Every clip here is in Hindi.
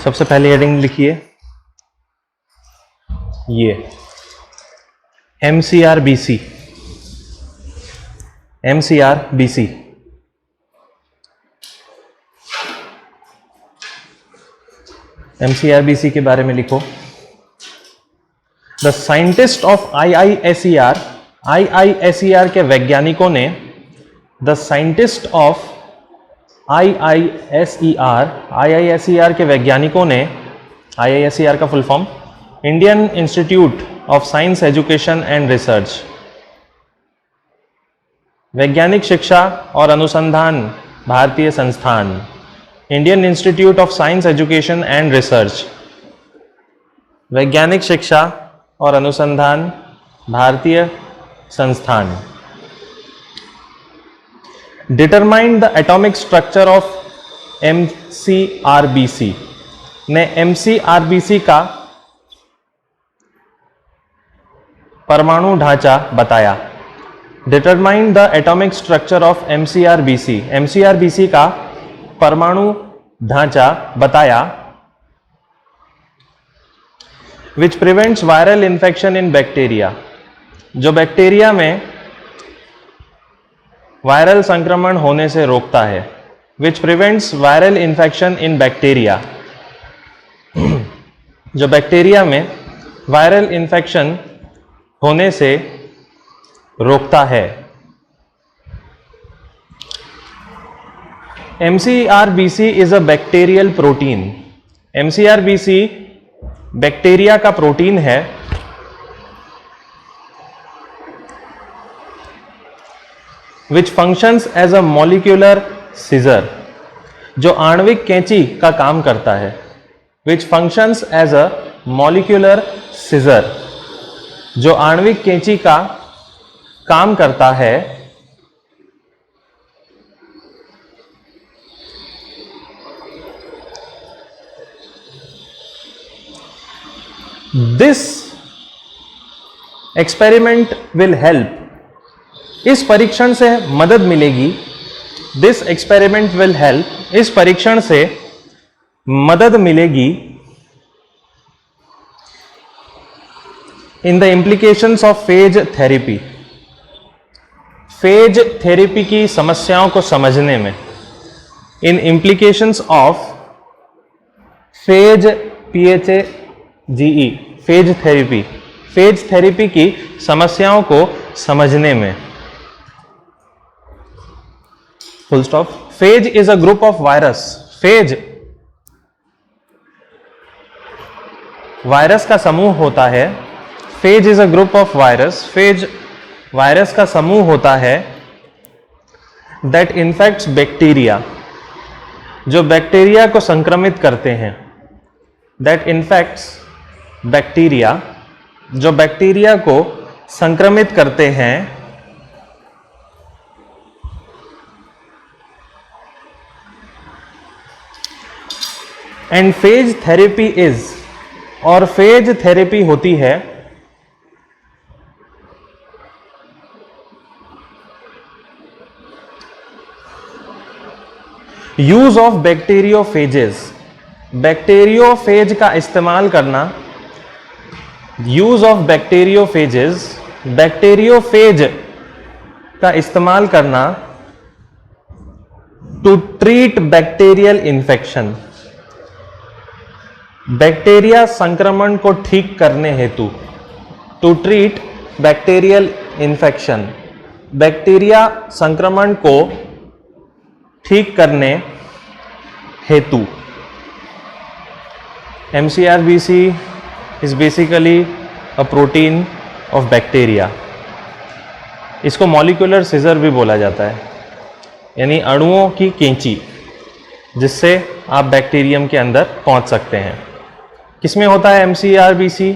सबसे पहले हेडिंग लिखिए ये MCRBC। MCRBC MCRBC के बारे में लिखो। द साइंटिस्ट ऑफ IISER के वैज्ञानिकों ने, द साइंटिस्ट ऑफ IISER के वैज्ञानिकों ने, IISER का full form Indian institute of science education and research, वैज्ञानिक शिक्षा और अनुसंधान भारतीय संस्थान, Indian institute of science education and research, वैज्ञानिक शिक्षा और अनुसंधान भारतीय संस्थान, determine the atomic structure of MCRBC ने MCRBC का परमाणु ढांचा बताया। Determine the atomic structure of MCRBC का परमाणु ढांचा बताया। Which prevents viral infection in bacteria, जो बैक्टीरिया में वायरल संक्रमण होने से रोकता है। Which prevents viral infection in bacteria, जो बैक्टीरिया में वायरल इन्फेक्शन होने से रोकता है। MCRBC is a bacterial protein. MCRBC bacteria का प्रोटीन है। Which functions as a molecular scissor, जो आणविक कैंची का काम करता है। Which functions as a molecular scissor, जो आणविक कैंची का काम करता है। दिस एक्सपेरिमेंट विल हेल्प, इस परीक्षण से मदद मिलेगी। दिस एक्सपेरिमेंट विल हेल्प, इस परीक्षण से मदद मिलेगी। In the implications of phage therapy, phage therapy की समस्याओं को समझने में। In implications of phage PHAGE, phage therapy, phage therapy की समस्याओं को समझने में। Full stop. Phage is a group of virus, phage virus का समूह होता है। Phage is a group of virus, phage virus का समूह होता है। दैट इन्फेक्ट्स बैक्टीरिया, जो बैक्टीरिया को संक्रमित करते हैं। दैट इन्फेक्ट्स बैक्टीरिया, जो बैक्टीरिया को संक्रमित करते हैं। एंड फेज थेरेपी इज, और फेज थेरेपी होती है यूज ऑफ बैक्टीरियोफेजेस, बैक्टीरियोफेज का इस्तेमाल करना। यूज ऑफ बैक्टीरियोफेजेस, बैक्टीरियोफेज का इस्तेमाल करना। To treat bacterial infection, bacteria संक्रमण को ठीक करने हेतु। To treat bacterial infection, bacteria संक्रमण को ठीक करने हेतु। MCRBC is basically a protein of bacteria। इसको मॉलिक्यूलर सीजर भी बोला जाता है, यानी अणुओं की कैंची, जिससे आप बैक्टीरियम के अंदर पहुंच सकते हैं। किसमें होता है MCRBC?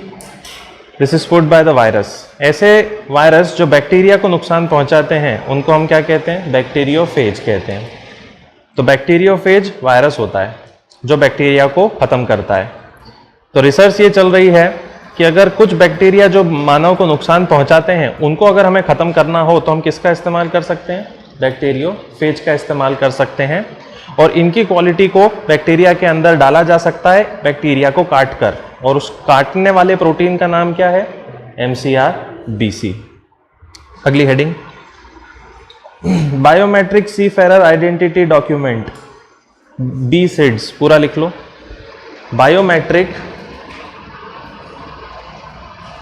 This is put by the virus. ऐसे वायरस जो बैक्टीरिया को नुकसान पहुंचाते हैं उनको हम क्या कहते हैं? बैक्टीरियोफेज कहते हैं। तो बैक्टीरियोफेज वायरस होता है जो बैक्टीरिया को खत्म करता है। तो रिसर्च ये चल रही है कि अगर कुछ बैक्टीरिया जो मानव को नुकसान पहुंचाते हैं उनको अगर हमें खत्म करना हो तो हम किसका इस्तेमाल कर सकते हैं? बैक्टीरियोफेज का इस्तेमाल कर सकते हैं और इनकी क्वालिटी को बैक्टीरिया के अंदर डाला जा सकता है बैक्टीरिया को काट कर, और उस काटने वाले प्रोटीन का नाम क्या है? MCR-BC। अगली heading, biometric seafarer identity document, BSIDS, पूरा लिख लो, biometric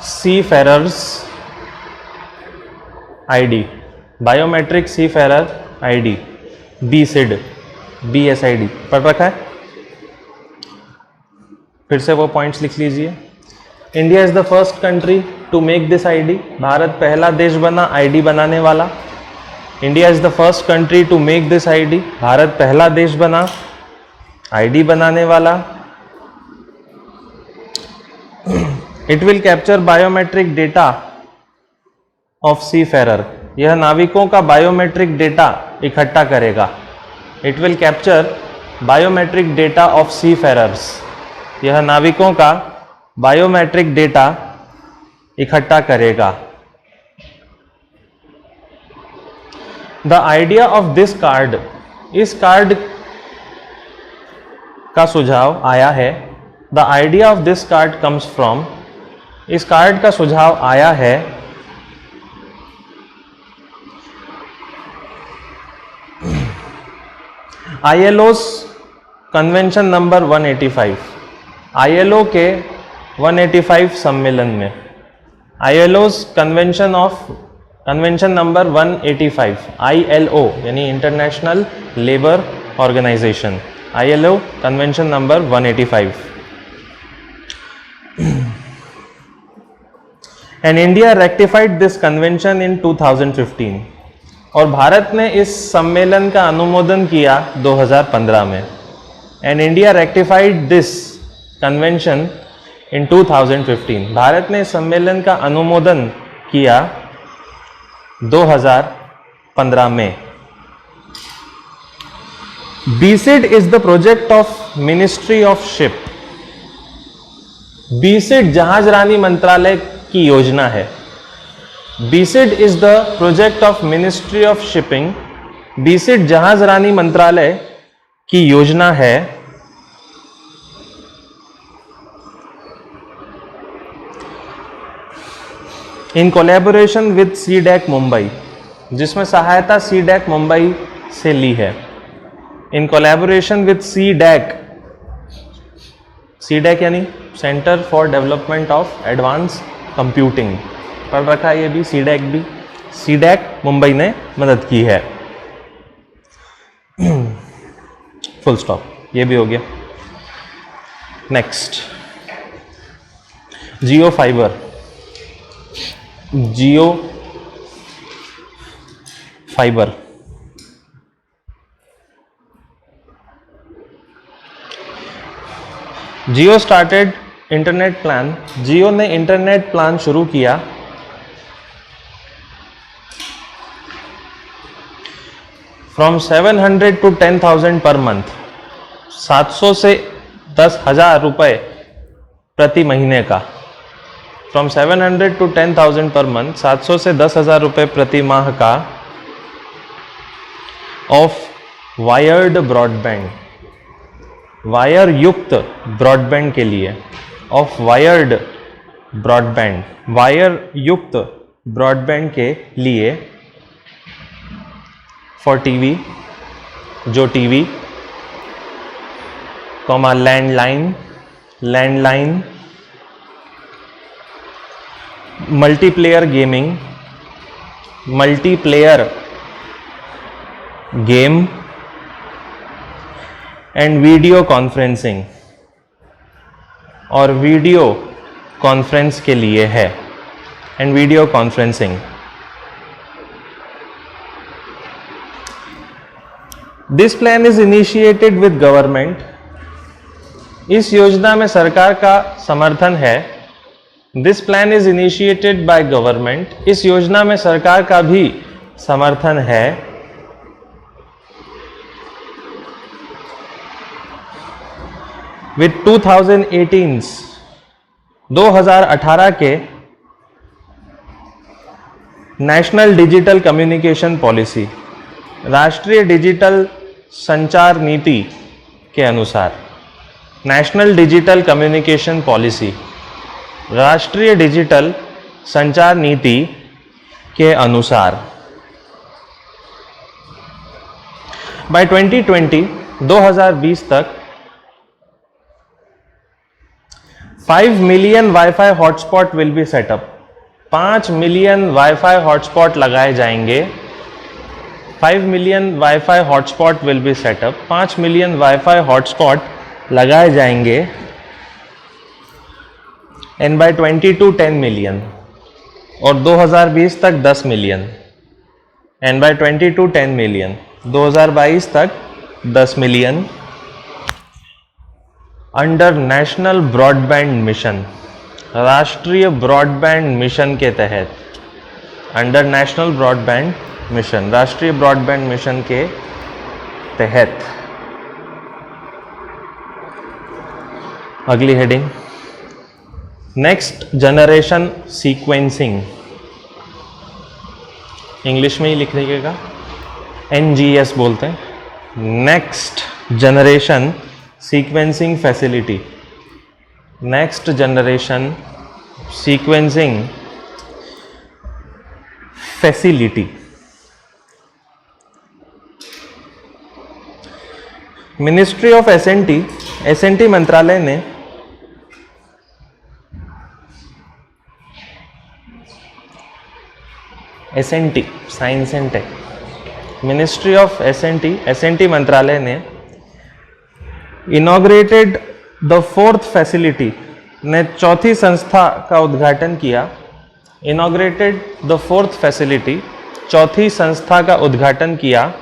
seafarers ID, biometric seafarer ID, BSID, BSID पढ़ रखा है? फिर से वो पॉइंट्स लिख लीजिए। India is the first country to make this ID, भारत पहला देश बना आईडी बनाने वाला। India is the first country to make this ID, भारत पहला देश बना आईडी बनाने वाला। It will capture biometric data of seafarer, यह नाविकों का बायोमेट्रिक डेटा इकट्ठा करेगा। It will capture biometric data of seafarers, यह नाविकों का बायोमेट्रिक डेटा इकट्ठा करेगा। The idea of this card, इस कार्ड का सुझाव आया है। The idea of this card comes from, इस कार्ड का सुझाव आया है ILO's कन्वेंशन नंबर 185, ILO के 185 सम्मेलन में। ILO's कन्वेंशन नंबर 185, ILO यानी international labour organisation, ILO convention number 185। And India rectified this convention in 2015, और भारत ने इस सम्मेलन का अनुमोदन किया 2015 में। And India rectified this convention in 2015, भारत ने इस सम्मेलन का अनुमोदन किया 2015 में। BSID is the project of ministry of ship, BSID जहाज रानी मंत्रालय की योजना है। BSID is the project of ministry of shipping, BSID जहाज रानी मंत्रालय की योजना है। In collaboration with CDAC Mumbai, जिसमें सहायता CDAC मुंबई से ली है। In collaboration with CDAC, CDAC यानी centre for development of advance computing, पढ़ रखा है ये भी, CDAC भी, CDAC मुंबई ने मदद की है। फुल स्टॉप, ये भी हो गया। नेक्स्ट, जियो फाइबर, जियो फाइबर जियो स्टार्टेड इंटरनेट प्लान, जियो ने इंटरनेट प्लान शुरू किया फ्रॉम 700 to 10,000 पर मंथ, 700 से 10,000 रुपये प्रति महीने का। फ्रॉम 700 to 10,000 पर मंथ, 700 से 10,000 रुपये प्रति माह का, ऑफ वायर्ड ब्रॉडबैंड, वायर युक्त ब्रॉडबैंड के लिए, ऑफ वायर्ड ब्रॉडबैंड, वायर युक्त ब्रॉडबैंड के लिए, फॉर टीवी, जो TV, comma landline, landline, multiplayer gaming, multiplayer game, and video conferencing, और वीडियो कॉन्फ्रेंस के लिए है, and video conferencing. This plan is initiated with government, इस योजना में सरकार का समर्थन है। This plan is initiated by government, इस योजना में सरकार का भी समर्थन है। विद 2018 के नेशनल डिजिटल कम्युनिकेशन पॉलिसी, राष्ट्रीय डिजिटल संचार नीति के अनुसार, नेशनल डिजिटल कम्युनिकेशन पॉलिसी, राष्ट्रीय डिजिटल संचार नीति के अनुसार बाय 2020 तक 5 million wifi hotspot will be set up. 5 million wifi hotspot लगाए जाएंगे। 5 million wifi hotspot will be set up. 5 million wifi hotspot लगाए जाएंगे। एंड बाय 22 10 मिलियन, और 2020 तक 10 मिलियन। एंड बाय 22 10 मिलियन, 2022 तक 10 million under national broadband mission, राष्ट्रीय ब्रॉडबैंड मिशन के तहत, अंडर नेशनल ब्रॉडबैंड मिशन, राष्ट्रीय ब्रॉडबैंड मिशन के तहत। अगली heading, next generation sequencing, English में ही लिख लीजिएगा, NGS बोलते हैं। Next generation sequencing facility, next generation sequencing facility. Ministry of S n T मंत्रालय ने S n T science and tech, ministry of S n T मंत्रालय ने इनॉग्रेटेड द 4th फैसिलिटी, ने चौथी संस्था का उद्घाटन किया। इनॉग्रेटेड द 4th फैसिलिटी, चौथी संस्था का उद्घाटन किया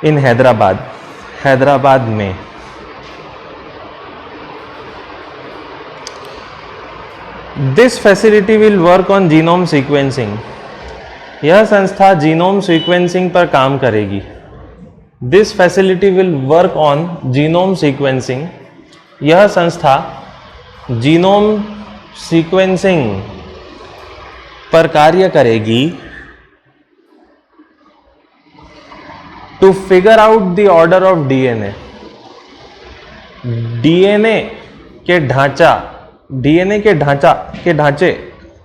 इन हैदराबाद में। This facility will work on genome sequencing, यह संस्था जीनोम सीक्वेंसिंग पर काम करेगी। This facility will work on genome sequencing, यह संस्था जीनोम सीक्वेंसिंग पर कार्य करेगी। To figure out the order of DNA, DNA के ढांचे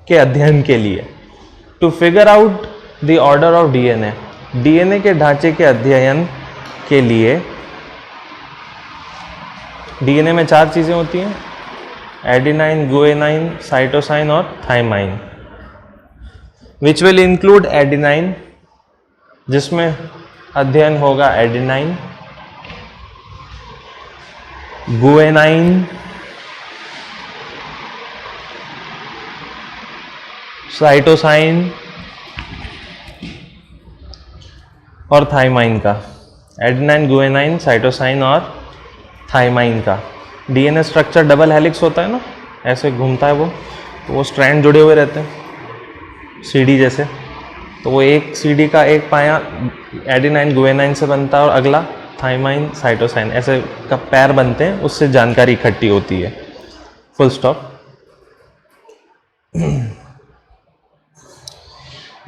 के अध्ययन के लिए। To figure out the order of DNA, DNA के ढांचे के अध्ययन के लिए। डीएनए में 4 चीजें होती हैं, एडेनाइन, गुएनाइन, साइटोसाइन और thymine, which will include adenine, जिसमें अध्ययन होगा एडेनाइन, गुएनाइन, साइटोसाइन और थाइमाइन का। एडेनाइन, गुएनाइन, साइटोसाइन और थाइमाइन का। डीएनए स्ट्रक्चर डबल हेलिक्स होता है ना, ऐसे घूमता है वो, तो वो स्ट्रैंड जुड़े हुए रहते हैं सीडी जैसे। तो वो एक सीडी का एक पाया एडेनाइन गुएनाइन से बनता है और अगला थाइमाइन साइटोसाइन, ऐसे का पैर बनते हैं, उससे जानकारी इकट्ठी होती है। Full stop.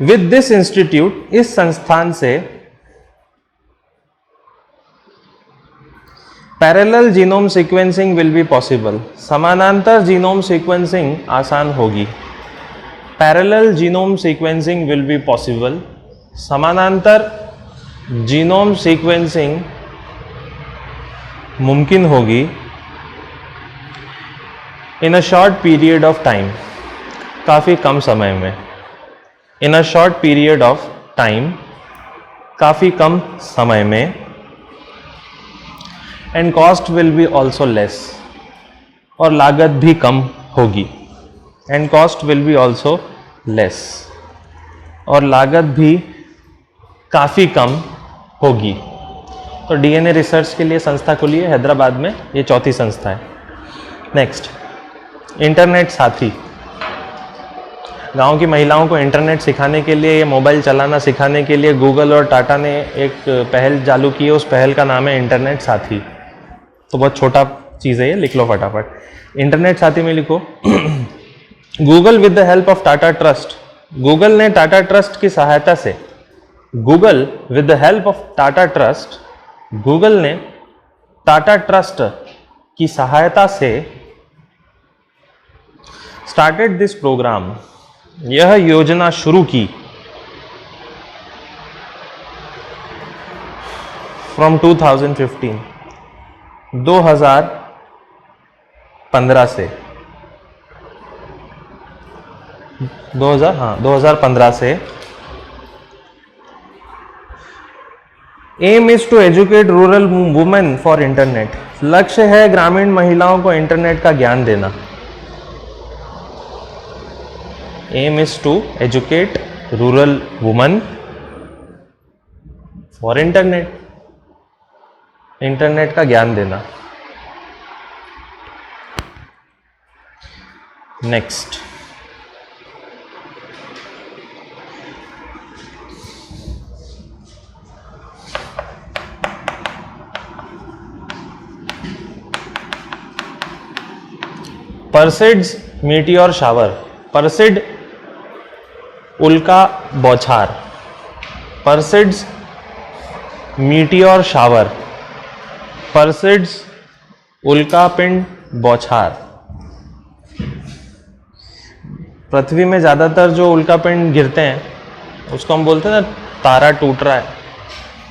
With this institute, इस संस्थान से parallel genome sequencing will be possible, समानांतर जीनोम सीक्वेंसिंग आसान होगी। Parallel genome sequencing will be possible, समानांतर जीनोम सीक्वेंसिंग मुमकिन होगी। In a short period of time, काफ़ी कम समय में। In a short period of time, काफ़ी कम समय में। And cost will be also less, और लागत भी कम होगी। And cost will be also less, और लागत भी काफ़ी कम होगी। तो डीएनए रिसर्च के लिए संस्था खुली है हैदराबाद में, ये चौथी संस्था है। नेक्स्ट, इंटरनेट साथी। गांव की महिलाओं को इंटरनेट सिखाने के लिए, ये मोबाइल चलाना सिखाने के लिए गूगल और टाटा ने एक पहल चालू की है। उस पहल का नाम है इंटरनेट साथी। तो बहुत छोटा चीज़ है ये, लिख लो फटाफट। इंटरनेट साथी में लिखो, Google with the help of Tata trust Google ने टाटा ट्रस्ट की सहायता से, Google with the help of Tata trust, Google ने टाटा ट्रस्ट की सहायता से स्टार्टेड दिस प्रोग्राम, यह योजना शुरू की फ्रॉम 2015, 2015 से 2015 से। Aim is to educate rural women for internet, लक्ष्य है ग्रामीण महिलाओं को इंटरनेट का ज्ञान देना। Aim is to educate rural women for internet, internet का ज्ञान देना। Next, Perseids meteor shower, Perseid उल्का बौछार, परसिड्स मीटियोर शावर, परसिड्स उल्कापिंड बौछार। पृथ्वी में ज़्यादातर जो उल्कापिंड गिरते हैं उसको हम बोलते हैं ना तारा टूट रहा है,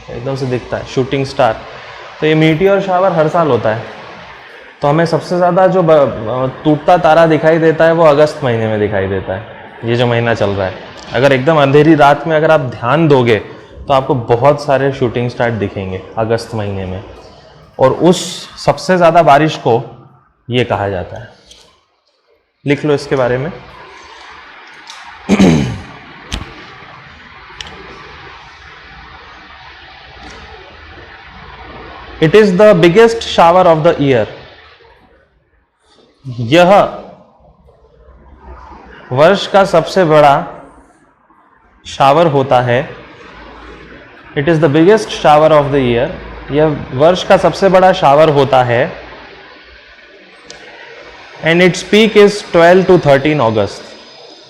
एकदम से दिखता है, शूटिंग स्टार। तो ये मीटियोर शावर हर साल होता है। तो हमें सबसे ज़्यादा जो टूटता तारा दिखाई देता है वो अगस्त महीने में दिखाई देता है, ये जो महीना चल रहा है। अगर एकदम अंधेरी रात में अगर आप ध्यान दोगे तो आपको बहुत सारे शूटिंग स्टार दिखेंगे अगस्त महीने में, और उस सबसे ज़्यादा बारिश को ये कहा जाता है। लिख लो इसके बारे में। It is the biggest shower of the year, यह वर्ष का सबसे बड़ा शावर होता है। It is the biggest shower of the year, यह वर्ष का सबसे बड़ा शावर होता है। And its peak is 12 to 13 अगस्त,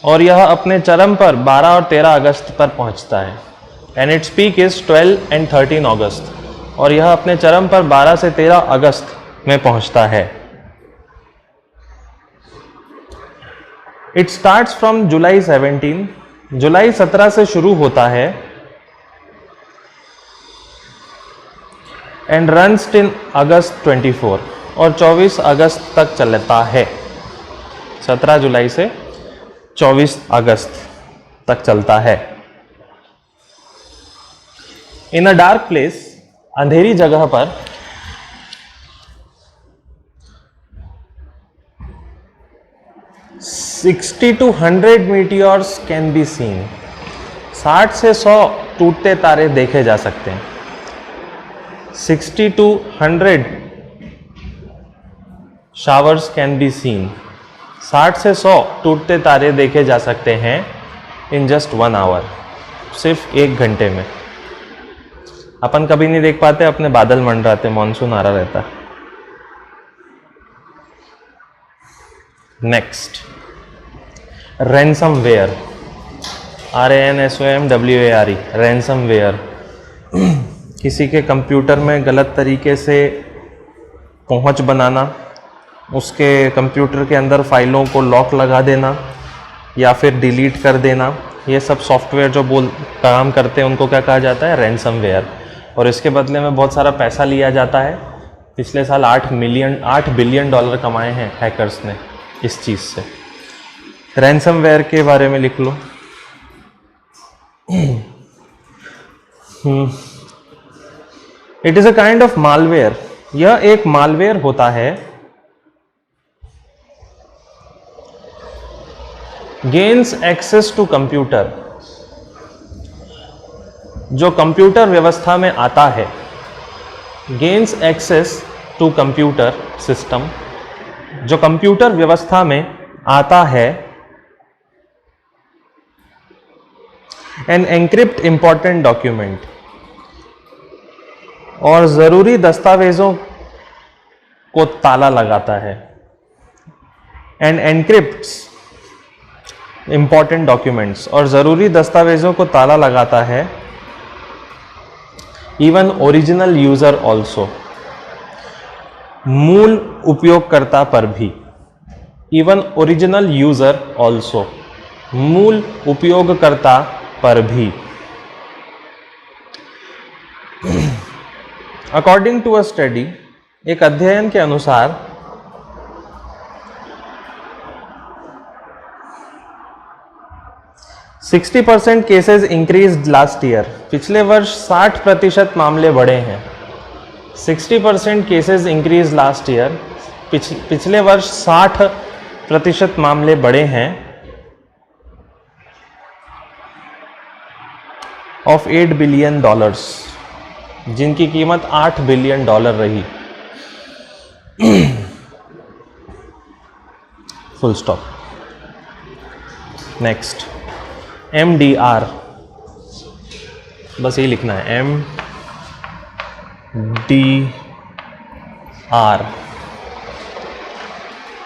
और यह अपने चरम पर 12 और 13 अगस्त पर पहुंचता है। And its peak is 12 and 13 अगस्त, और यह अपने चरम पर 12 से 13 अगस्त में पहुंचता है। इट स्टार्ट्स फ्रॉम जुलाई 17, जुलाई 17 से शुरू होता है। एंड रन्स टिल अगस्त 24, और 24 अगस्त तक चलता है। 17 जुलाई से 24 अगस्त तक चलता है। इन अ डार्क प्लेस, अंधेरी जगह पर, $60 to 100 meteors can be seen, 60 से 100 टूटते तारे देखे जा सकते हैं। 60 to 100 showers can be seen, 60 से 100 टूटते तारे देखे जा सकते हैं इन जस्ट 1 hour, सिर्फ 1 घंटे में। अपन कभी नहीं देख पाते, अपने बादल मंडराते, मॉनसून आ रहा रहता। Next, ransomware, RANSOMWARE, ransomware. किसी के कंप्यूटर में गलत तरीके से पहुंच बनाना, उसके कंप्यूटर के अंदर फाइलों को लॉक लगा देना या फिर डिलीट कर देना, ये सब सॉफ्टवेयर जो काम करते हैं उनको क्या कहा जाता है? रैनसमवेयर। और इसके बदले में बहुत सारा पैसा लिया जाता है। पिछले साल $8 बिलियन कमाए हैं हैकर्स ने इस चीज़ से। रैनसमवेयर के बारे में लिख लो। It is a kind of malware, यह एक मालवेयर होता है। गेन्स एक्सेस टू कंप्यूटर, जो कंप्यूटर व्यवस्था में आता है। Gains access to computer system, जो कंप्यूटर व्यवस्था में आता है। एन एनक्रिप्ट इंपॉर्टेंट डॉक्यूमेंट, और ज़रूरी दस्तावेज़ों को ताला लगाता है। एंड एनक्रिप्ट्स इंपॉर्टेंट डॉक्यूमेंट्स और ज़रूरी दस्तावेज़ों को ताला लगाता है। इवन ओरिजिनल यूज़र ऑल्सो, मूल उपयोगकर्ता पर भी। इवन ओरिजिनल यूज़र ऑल्सो, मूल उपयोगकर्ता पर भी। अकॉर्डिंग टू अ स्टडी, एक अध्ययन के अनुसार 60% केसेस इंक्रीज लास्ट ईयर, पिछले वर्ष 60% मामले बढ़े हैं। 60% केसेस इंक्रीज लास्ट ईयर, पिछले वर्ष 60% मामले बढ़े हैं। ऑफ $8 बिलियन, जिनकी कीमत $8 बिलियन रही। Full stop. नेक्स्ट, MDR, बस यही लिखना है,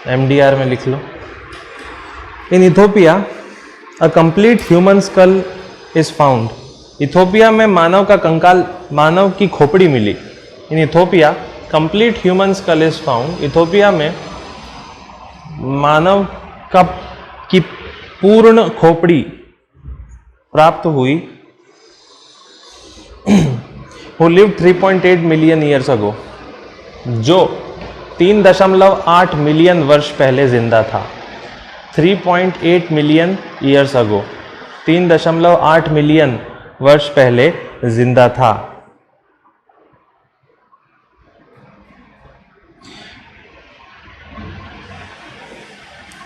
MDR में लिख लो। In Ethiopia a complete human skull is found. Ethiopia में मानव का कंकाल, मानव की खोपड़ी मिली। In Ethiopia complete human skull is found. Ethiopia में मानव की पूर्ण खोपड़ी प्राप्त हुई। Who lived 3.8 million years ago, जो 3.8 मिलियन वर्ष पहले जिंदा था। 3.8 मिलियन ईयर्स अगो, 3.8 मिलियन वर्ष पहले जिंदा था।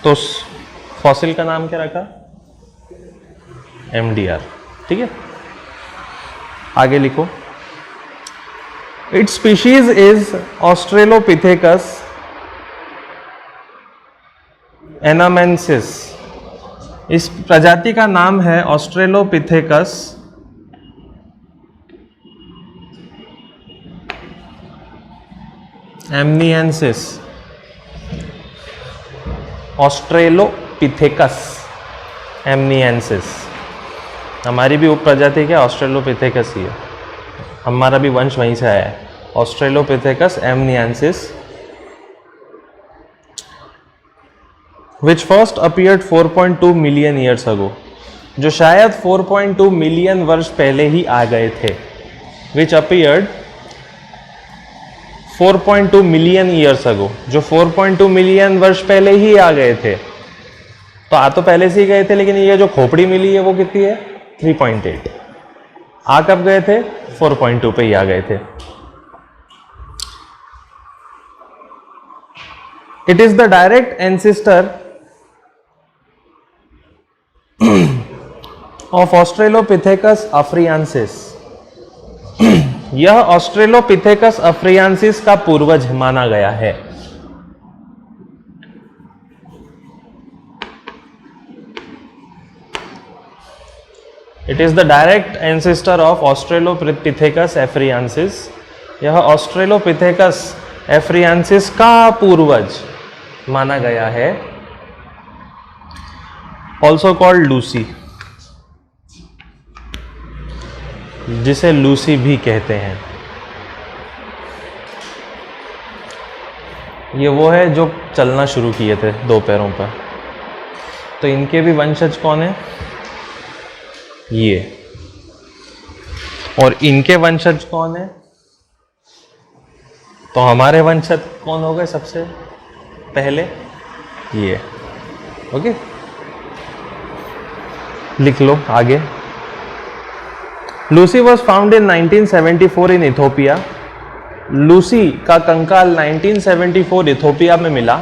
तो फॉसिल का नाम क्या रखा? MDR। ठीक है, आगे लिखो। Its species is Australopithecus anamensis. इस प्रजाति का नाम है ऑस्ट्रेलोपिथेकस एमनियंसिस। ऑस्ट्रेलोपिथेकस एमनियंसिस। हमारी भी उप प्रजाति क्या ऑस्ट्रेलोपिथेकस ही है, हमारा भी वंश वहीं से आया है। Australopithecus anamensis which first appeared 4.2 million years ago, जो शायद 4.2 मिलियन वर्ष पहले ही आ गए थे। विच अपीयर्ड 4.2 मिलियन ईयर्स अगो, जो 4.2 मिलियन वर्ष पहले ही आ गए थे। तो आ तो पहले से ही गए थे, लेकिन ये जो खोपड़ी मिली है वो कितनी है? 3.8। आ कब गए थे? 4.2 पे ही आ गए थे। It is the direct ancestor of Australopithecus afarensis. यह ऑस्ट्रेलोपिथेकस अफ्रियांसिस का पूर्वज माना गया है। It is the direct ancestor of Australopithecus afarensis. यह ऑस्ट्रेलोपिथेकस एफ्रियांसिस का पूर्वज माना गया है। ऑल्सो कॉल्ड लूसी, जिसे लूसी भी कहते हैं। ये वो है जो चलना शुरू किए थे 2 पैरों पर। तो इनके भी वंशज कौन है? ये। और इनके वंशज कौन है? तो हमारे वंशज कौन हो गए सबसे पहले? ये। ओके, लिख लो आगे। Lucy was found in 1974 in Ethiopia. Lucy का कंकाल 1974 इथोपिया में मिला।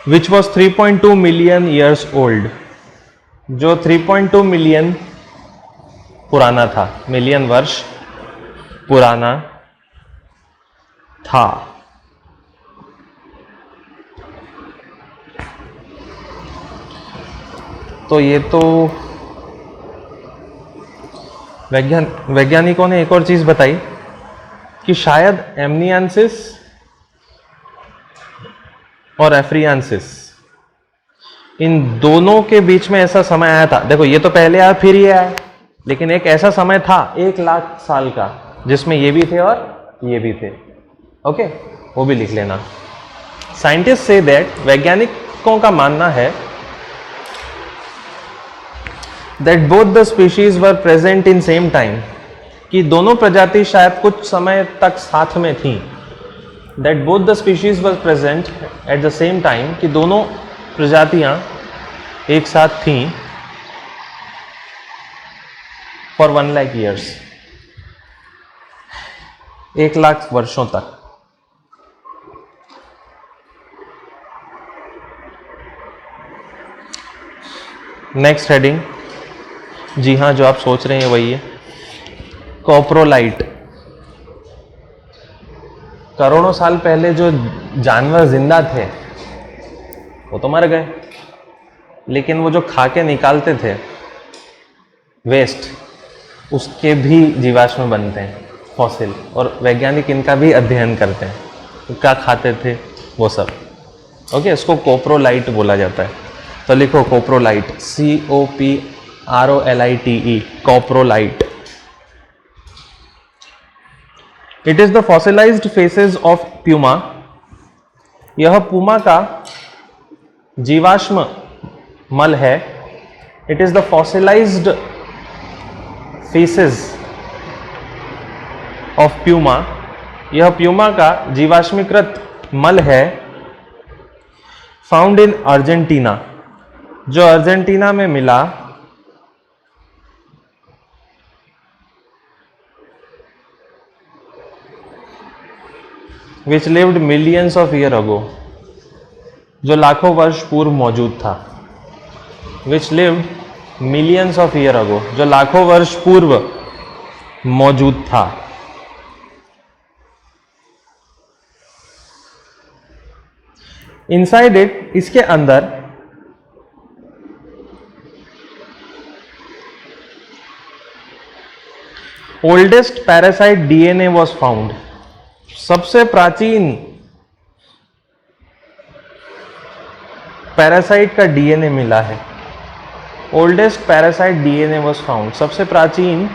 Which was 3.2 million years old, जो 3.2 मिलियन पुराना था, मिलियन वर्ष पुराना था। तो ये तो वैज्ञानिकों ने एक और चीज बताई कि शायद एमनियंसिस और एफ्रियांसिस, इन दोनों के बीच में ऐसा समय आया था। देखो ये तो पहले आया फिर ये आया, लेकिन एक ऐसा समय था 1,00,000 साल का जिसमें ये भी थे और ये भी थे। ओके, वो भी लिख लेना। साइंटिस्ट से दैट, वैज्ञानिकों का मानना है that both the species were present in same time, कि दोनों प्रजाति शायद कुछ समय तक साथ में थी। That both the species were present at the same time, कि दोनों प्रजातियां एक साथ थीं फॉर 1,00,000 ईयर्स, 1,00,000 वर्षों तक। नेक्स्ट हेडिंग, जी हाँ जो आप सोच रहे हैं वही है, कोप्रोलाइट। करोड़ों साल पहले जो जानवर जिंदा थे वो तो मर गए, लेकिन वो जो खा के निकालते थे वेस्ट, उसके भी जीवाश्म बनते हैं, फॉसिल, और वैज्ञानिक इनका भी अध्ययन करते हैं, क्या खाते थे वो सब। ओके, इसको कोप्रोलाइट बोला जाता है। तो लिखो coprolite, COPROLITE, coprolite. It is the fossilised faeces of puma, यह पूमा का जीवाश्म मल है। It is the fossilised faeces of puma, यह प्यूमा का जीवाश्मीकृत मल है। फाउंड इन अर्जेंटीना, जो अर्जेंटीना में मिला। Which lived millions of year ago, जो लाखों वर्ष पूर्व मौजूद था। Which lived millions of year ago, जो लाखों वर्ष पूर्व मौजूद था। इनसाइड इट, इसके अंदर oldest parasite DNA was found, सबसे प्राचीन पैरासाइट का डीएनए मिला है। Oldest parasite DNA was found, सबसे प्राचीन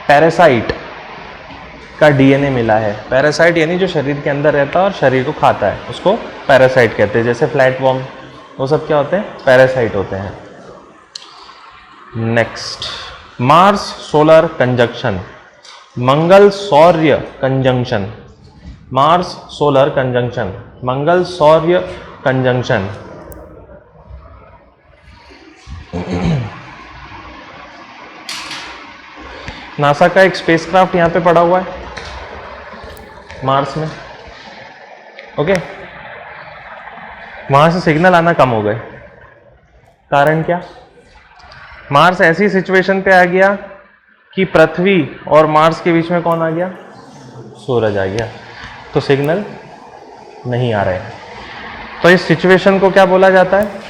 पैरासाइट का डीएनए मिला है। पैरासाइट यानी जो शरीर के अंदर रहता है और शरीर को खाता है, उसको पैरासाइट कहते हैं। जैसे फ्लैटवॉर्म, वो सब क्या होते हैं? पैरासाइट होते हैं। नेक्स्ट, मार्स सोलर कंजंक्शन, मंगल सौर्य कंजंक्शन। मार्स सोलर कंजंक्शन, मंगल सौर्य कंजंक्शन। नासा का एक स्पेसक्राफ्ट यहां पे पड़ा हुआ है मार्स में। ओके, वहां से सिग्नल आना कम हो गए। कारण क्या? मार्स ऐसी सिचुएशन पे आ गया कि पृथ्वी और मार्स के बीच में कौन आ गया? सूरज आ गया, तो सिग्नल नहीं आ रहे हैं। तो इस सिचुएशन को क्या बोला जाता है?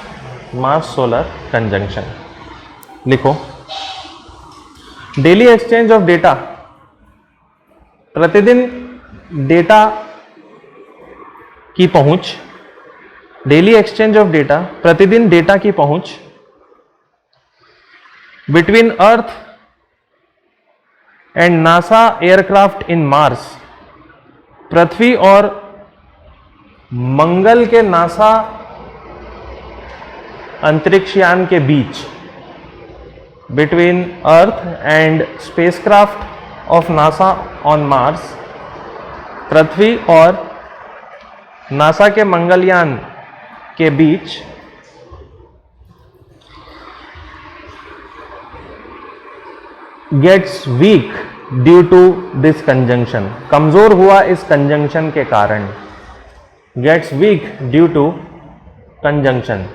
Mars solar conjunction. लिखो, डेली एक्सचेंज ऑफ डेटा, प्रतिदिन डेटा की पहुंच। डेली एक्सचेंज ऑफ डेटा, प्रतिदिन डेटा की पहुंच between Earth and NASA aircraft in Mars, पृथ्वी और मंगल के नासा अंतरिक्षयान के बीच। Between Earth and spacecraft of NASA on Mars, पृथ्वी और नासा के मंगलयान के बीच gets weak due to this conjunction, कमजोर हुआ इस कंजंक्शन के कारण। Gets weak due to conjunction,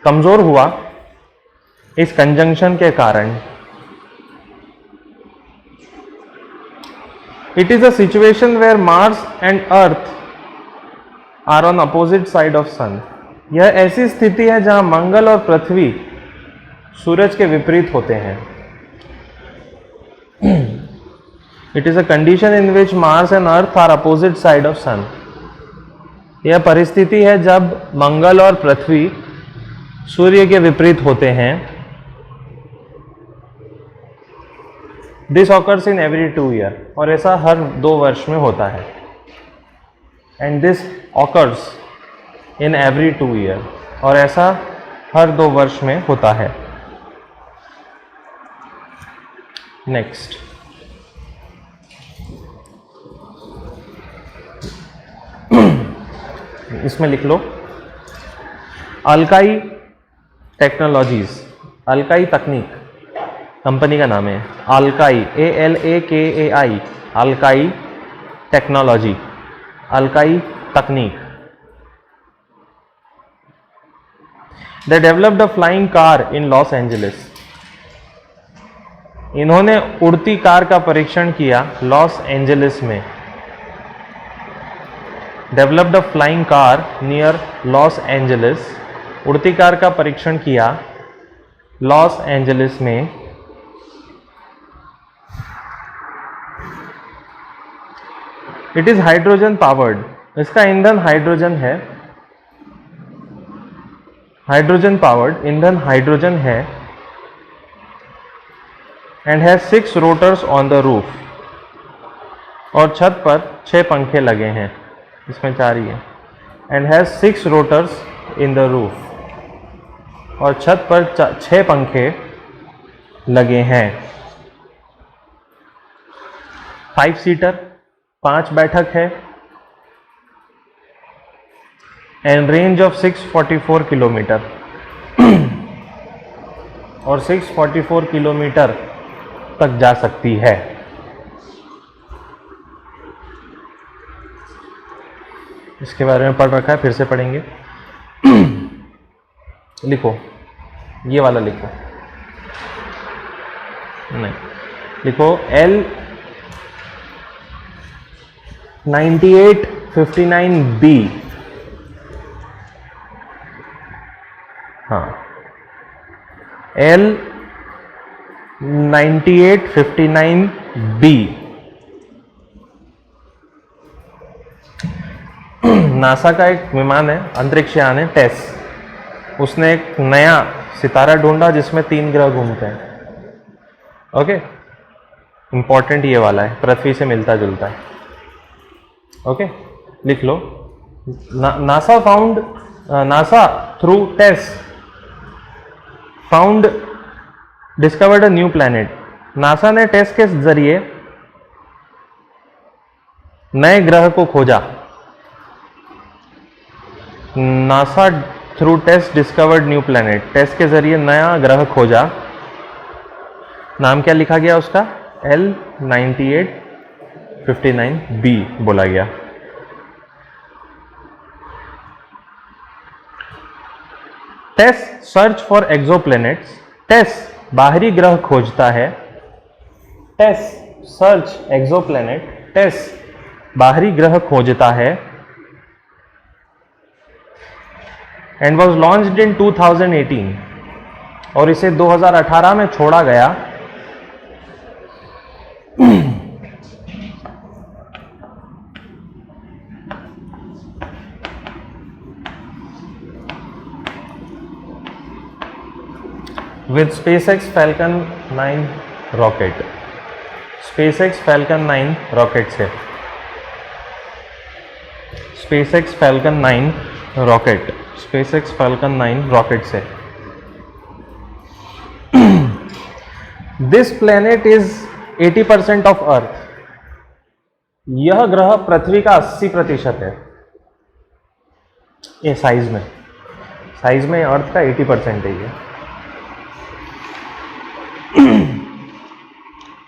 कमजोर हुआ इस कंजंक्शन के कारण। It is a situation where Mars and Earth are on opposite side of sun, यह ऐसी स्थिति है जहां मंगल और पृथ्वी सूरज के विपरीत होते हैं। It is a condition in which Mars and Earth are opposite side of Sun. यह परिस्थिति है जब मंगल और पृथ्वी सूर्य के विपरीत होते हैं। This occurs in every 2 year, और ऐसा हर 2 वर्ष में होता है। And this occurs in every 2 year, और ऐसा हर 2 वर्ष में होता है। नेक्स्ट, इसमें लिख लो अल्काई टेक्नोलॉजीज, अल्काई तकनीक कंपनी का नाम है। Alakai, ALAKAI, Alakai technology, Alakai तकनीक। They developed a flying car in Los Angeles, इन्होंने उड़ती कार का परीक्षण किया लॉस एंजलिस में। Developed a flying car near Los Angeles, उड़ती कार का परीक्षण किया लॉस एंजलिस में। इट इज हाइड्रोजन पावर्ड, इसका ईंधन हाइड्रोजन है, हाइड्रोजन पावर्ड ईंधन हाइड्रोजन है। And has 6 rotors on the roof, और छत पर 6 पंखे लगे हैं, इसमें 4 ही है। And has 6 rotors in the roof, और छत पर 6 पंखे लगे हैं। 5 सीटर, 5 बैठक है। एंड रेंज ऑफ 644 किलोमीटर, और 644 किलोमीटर तक जा सकती है। इसके बारे में पढ़ रखा है, फिर से पढ़ेंगे। लिखो, ये वाला लिखो, नहीं लिखो L9859B, हाँ L9859B। नासा का एक विमान है, अंतरिक्ष यान है टेस, उसने एक नया सितारा ढूंढा जिसमें 3 ग्रह घूमते हैं। ओके, इंपॉर्टेंट ये वाला है, पृथ्वी से मिलता जुलता है। ओके, लिख लो। NASA through TESS found discovered a new planet, NASA ने टेस के जरिए नए ग्रह को खोजा। NASA through test discovered new planet, test के जरिए नया ग्रह खोजा। नाम क्या लिखा गया उसका? L9859B बोला गया। Test search for exoplanets, test बाहरी ग्रह खोजता है। टेस्ट सर्च एक्सोप्लैनेट, टेस्ट बाहरी ग्रह खोजता है। एंड वॉज लॉन्च्ड इन 2018, और इसे 2018 में छोड़ा गया। With SpaceX Falcon 9 rocket, SpaceX Falcon 9 rocket से, SpaceX Falcon 9 rocket, SpaceX Falcon 9 rocket से। This planet is 80% of Earth, यह ग्रह पृथ्वी का 80% है। ये साइज में अर्थ का 80% है ये।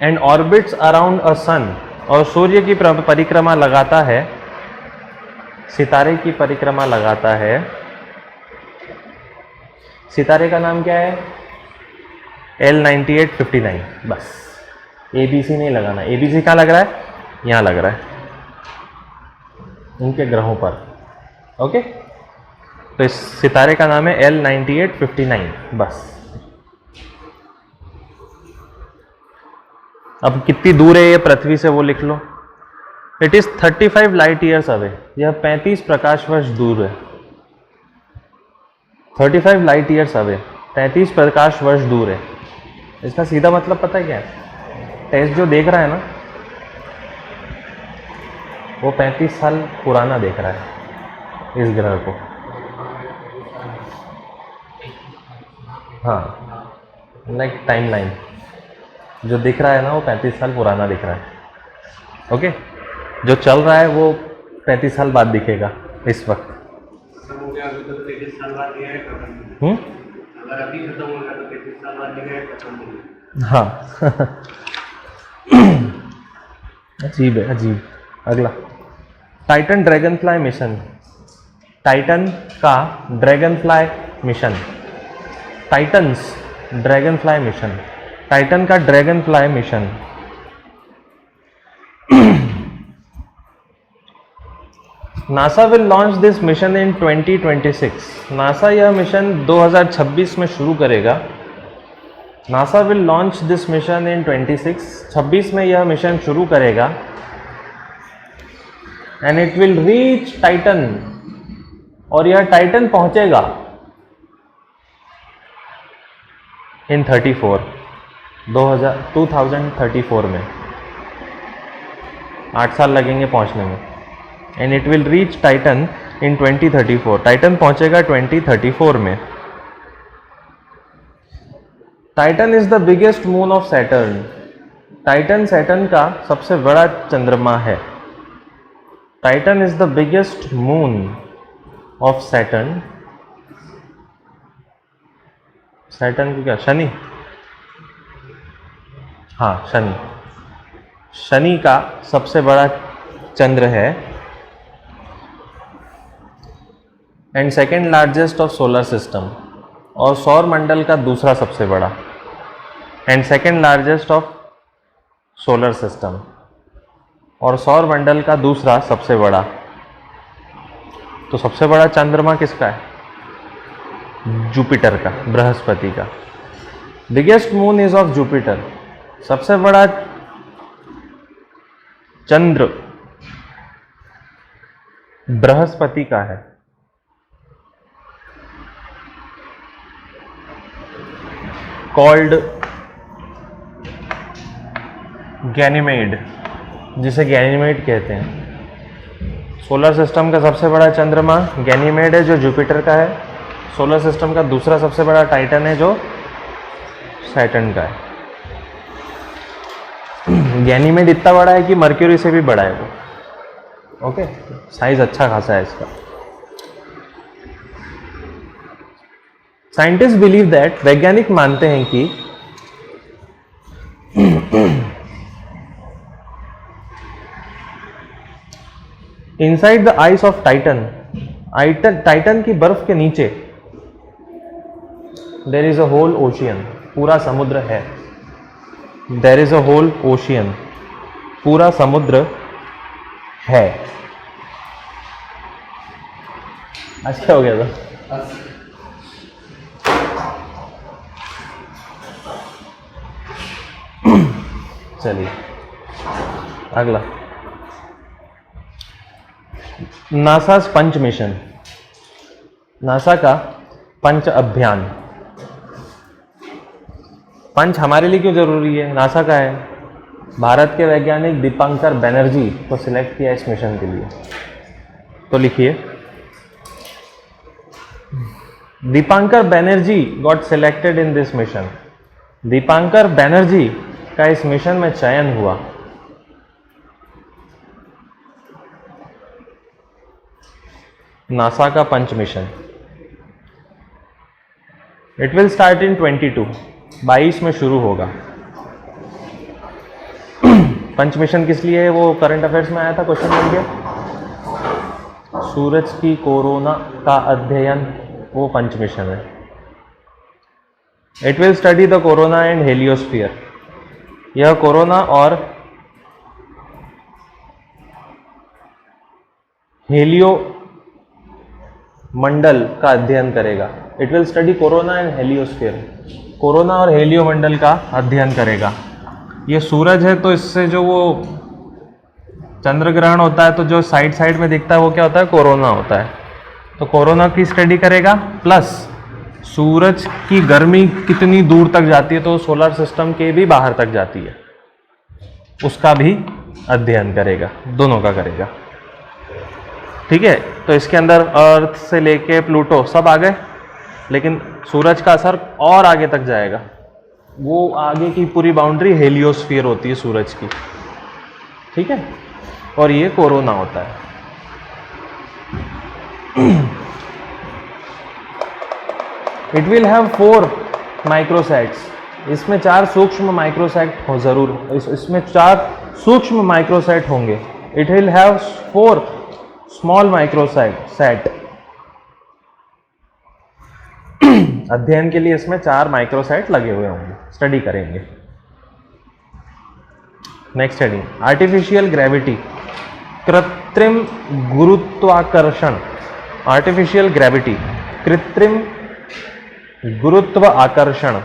एंड ऑर्बिट्स अराउंड अ सन, और सूर्य की परिक्रमा लगाता है, सितारे की परिक्रमा लगाता है। सितारे का नाम क्या है? L9859। बस, ABC नहीं लगाना। ABC कहाँ लग रहा है? यहाँ लग रहा है, उनके ग्रहों पर। ओके, तो इस सितारे का नाम है L9859। बस, अब कितनी दूर है ये पृथ्वी से वो लिख लो। It is 35 light years away, यह 35 प्रकाश वर्ष दूर है। 35 लाइट ईयर्स अवे, 35 प्रकाश वर्ष दूर है। इसका सीधा मतलब पता है क्या है? टेस्ट जो देख रहा है ना, वो 35 साल पुराना देख रहा है इस ग्रह को। हाँ, लाइक टाइमलाइन जो दिख रहा है ना, वो 35 साल पुराना दिख रहा है। ओके, जो चल रहा है वो 35 साल बाद दिखेगा इस वक्त। हाँ अजीब है, अजीब। अगला, Titan Dragonfly mission. Titan का Dragonfly mission, Titan's Dragonfly mission, Titan का Dragonfly mission NASA will launch this mission in 2026। NASA यह मिशन 2026 में शुरू करेगा। NASA will launch this mission in 26 में यह मिशन शुरू करेगा। And it will reach Titan, और यह टाइटन पहुंचेगा इन 2034 में। 8 साल लगेंगे पहुंचने में। And it will reach Titan in 2034, Titan पहुंचेगा 2034 में। Titan is the biggest moon of Saturn. Titan Saturn का सबसे बड़ा चंद्रमा है। Titan is the biggest moon of Saturn. Saturn की क्या, शनि? हाँ, शनि। शनि का सबसे बड़ा चंद्र है and second largest of solar system, और सौर मंडल का दूसरा सबसे बड़ा, and second largest of solar system, और सौर मंडल का दूसरा सबसे बड़ा। तो सबसे बड़ा चंद्रमा किसका है? जुपिटर का, बृहस्पति का। Biggest moon is of Jupiter. सबसे बड़ा चंद्र बृहस्पति का है। कॉल्ड गैनीमेड, जिसे गैनीमेड कहते हैं। सोलर सिस्टम का सबसे बड़ा चंद्रमा गैनीमेड है, जो जुपिटर का है। सोलर सिस्टम का दूसरा सबसे बड़ा टाइटन है, जो सैटर्न का है। गैनीमेड इतना बड़ा है कि मर्क्यूरी से भी बड़ा है वो। ओके, साइज अच्छा खासा है इसका। साइंटिस्ट बिलीव दैट, वैज्ञानिक मानते हैं कि inside the ice of Titan, Titan की बर्फ के नीचे there is a whole ocean, पूरा समुद्र है। There is a whole ocean, पूरा समुद्र है। आज क्या हो गया था? चलिए अगला, नासा पंच मिशन। नासा का पंच अभियान। पंच हमारे लिए क्यों जरूरी है? नासा का है। भारत के वैज्ञानिक दीपांकर बैनर्जी को सिलेक्ट किया इस मिशन के लिए। तो लिखिए, Dipankar Banerjee got selected in this mission. Dipankar Banerjee का इस मिशन में चयन हुआ। नासा का PUNCH mission. It will start in 22 में शुरू होगा। पंच मिशन किस लिए है? वो करंट अफेयर्स में आया था, क्वेश्चन बन गया। सूरज की कोरोना का अध्ययन, वो पंच मिशन है। It will study the corona and heliosphere. यह कोरोना और हेलियो मंडल का अध्ययन करेगा। It will study corona and heliosphere. Corona और हेलियो मंडल का अध्ययन करेगा। ये सूरज है, तो इससे जो वो चंद्र ग्रहण होता है तो जो साइड साइड में दिखता है वो क्या होता है, कोरोना होता है। तो कोरोना की स्टडी करेगा, प्लस सूरज की गर्मी कितनी दूर तक जाती है, तो सोलर सिस्टम के भी बाहर तक जाती है, उसका भी अध्ययन करेगा, दोनों का करेगा। ठीक है, तो इसके अंदर अर्थ से लेके प्लूटो सब आ गए, लेकिन सूरज का असर और आगे तक जाएगा। वो आगे की पूरी बाउंड्री हेलियोस्फीयर होती है सूरज की। ठीक है, और ये कोरोना होता है। It will have 4 माइक्रोसैट्स। इसमें 4 सूक्ष्म माइक्रोसैट हो जरूर, इसमें 4 सूक्ष्म माइक्रोसैट होंगे। It will have 4 small Microsat. अध्ययन के लिए इसमें 4 माइक्रोसैट लगे हुए होंगे, स्टडी करेंगे। नेक्स्ट स्टडी, आर्टिफिशियल ग्रेविटी, कृत्रिम गुरुत्वाकर्षण। आर्टिफिशियल ग्रेविटी, कृत्रिम गुरुत्व आकर्षण।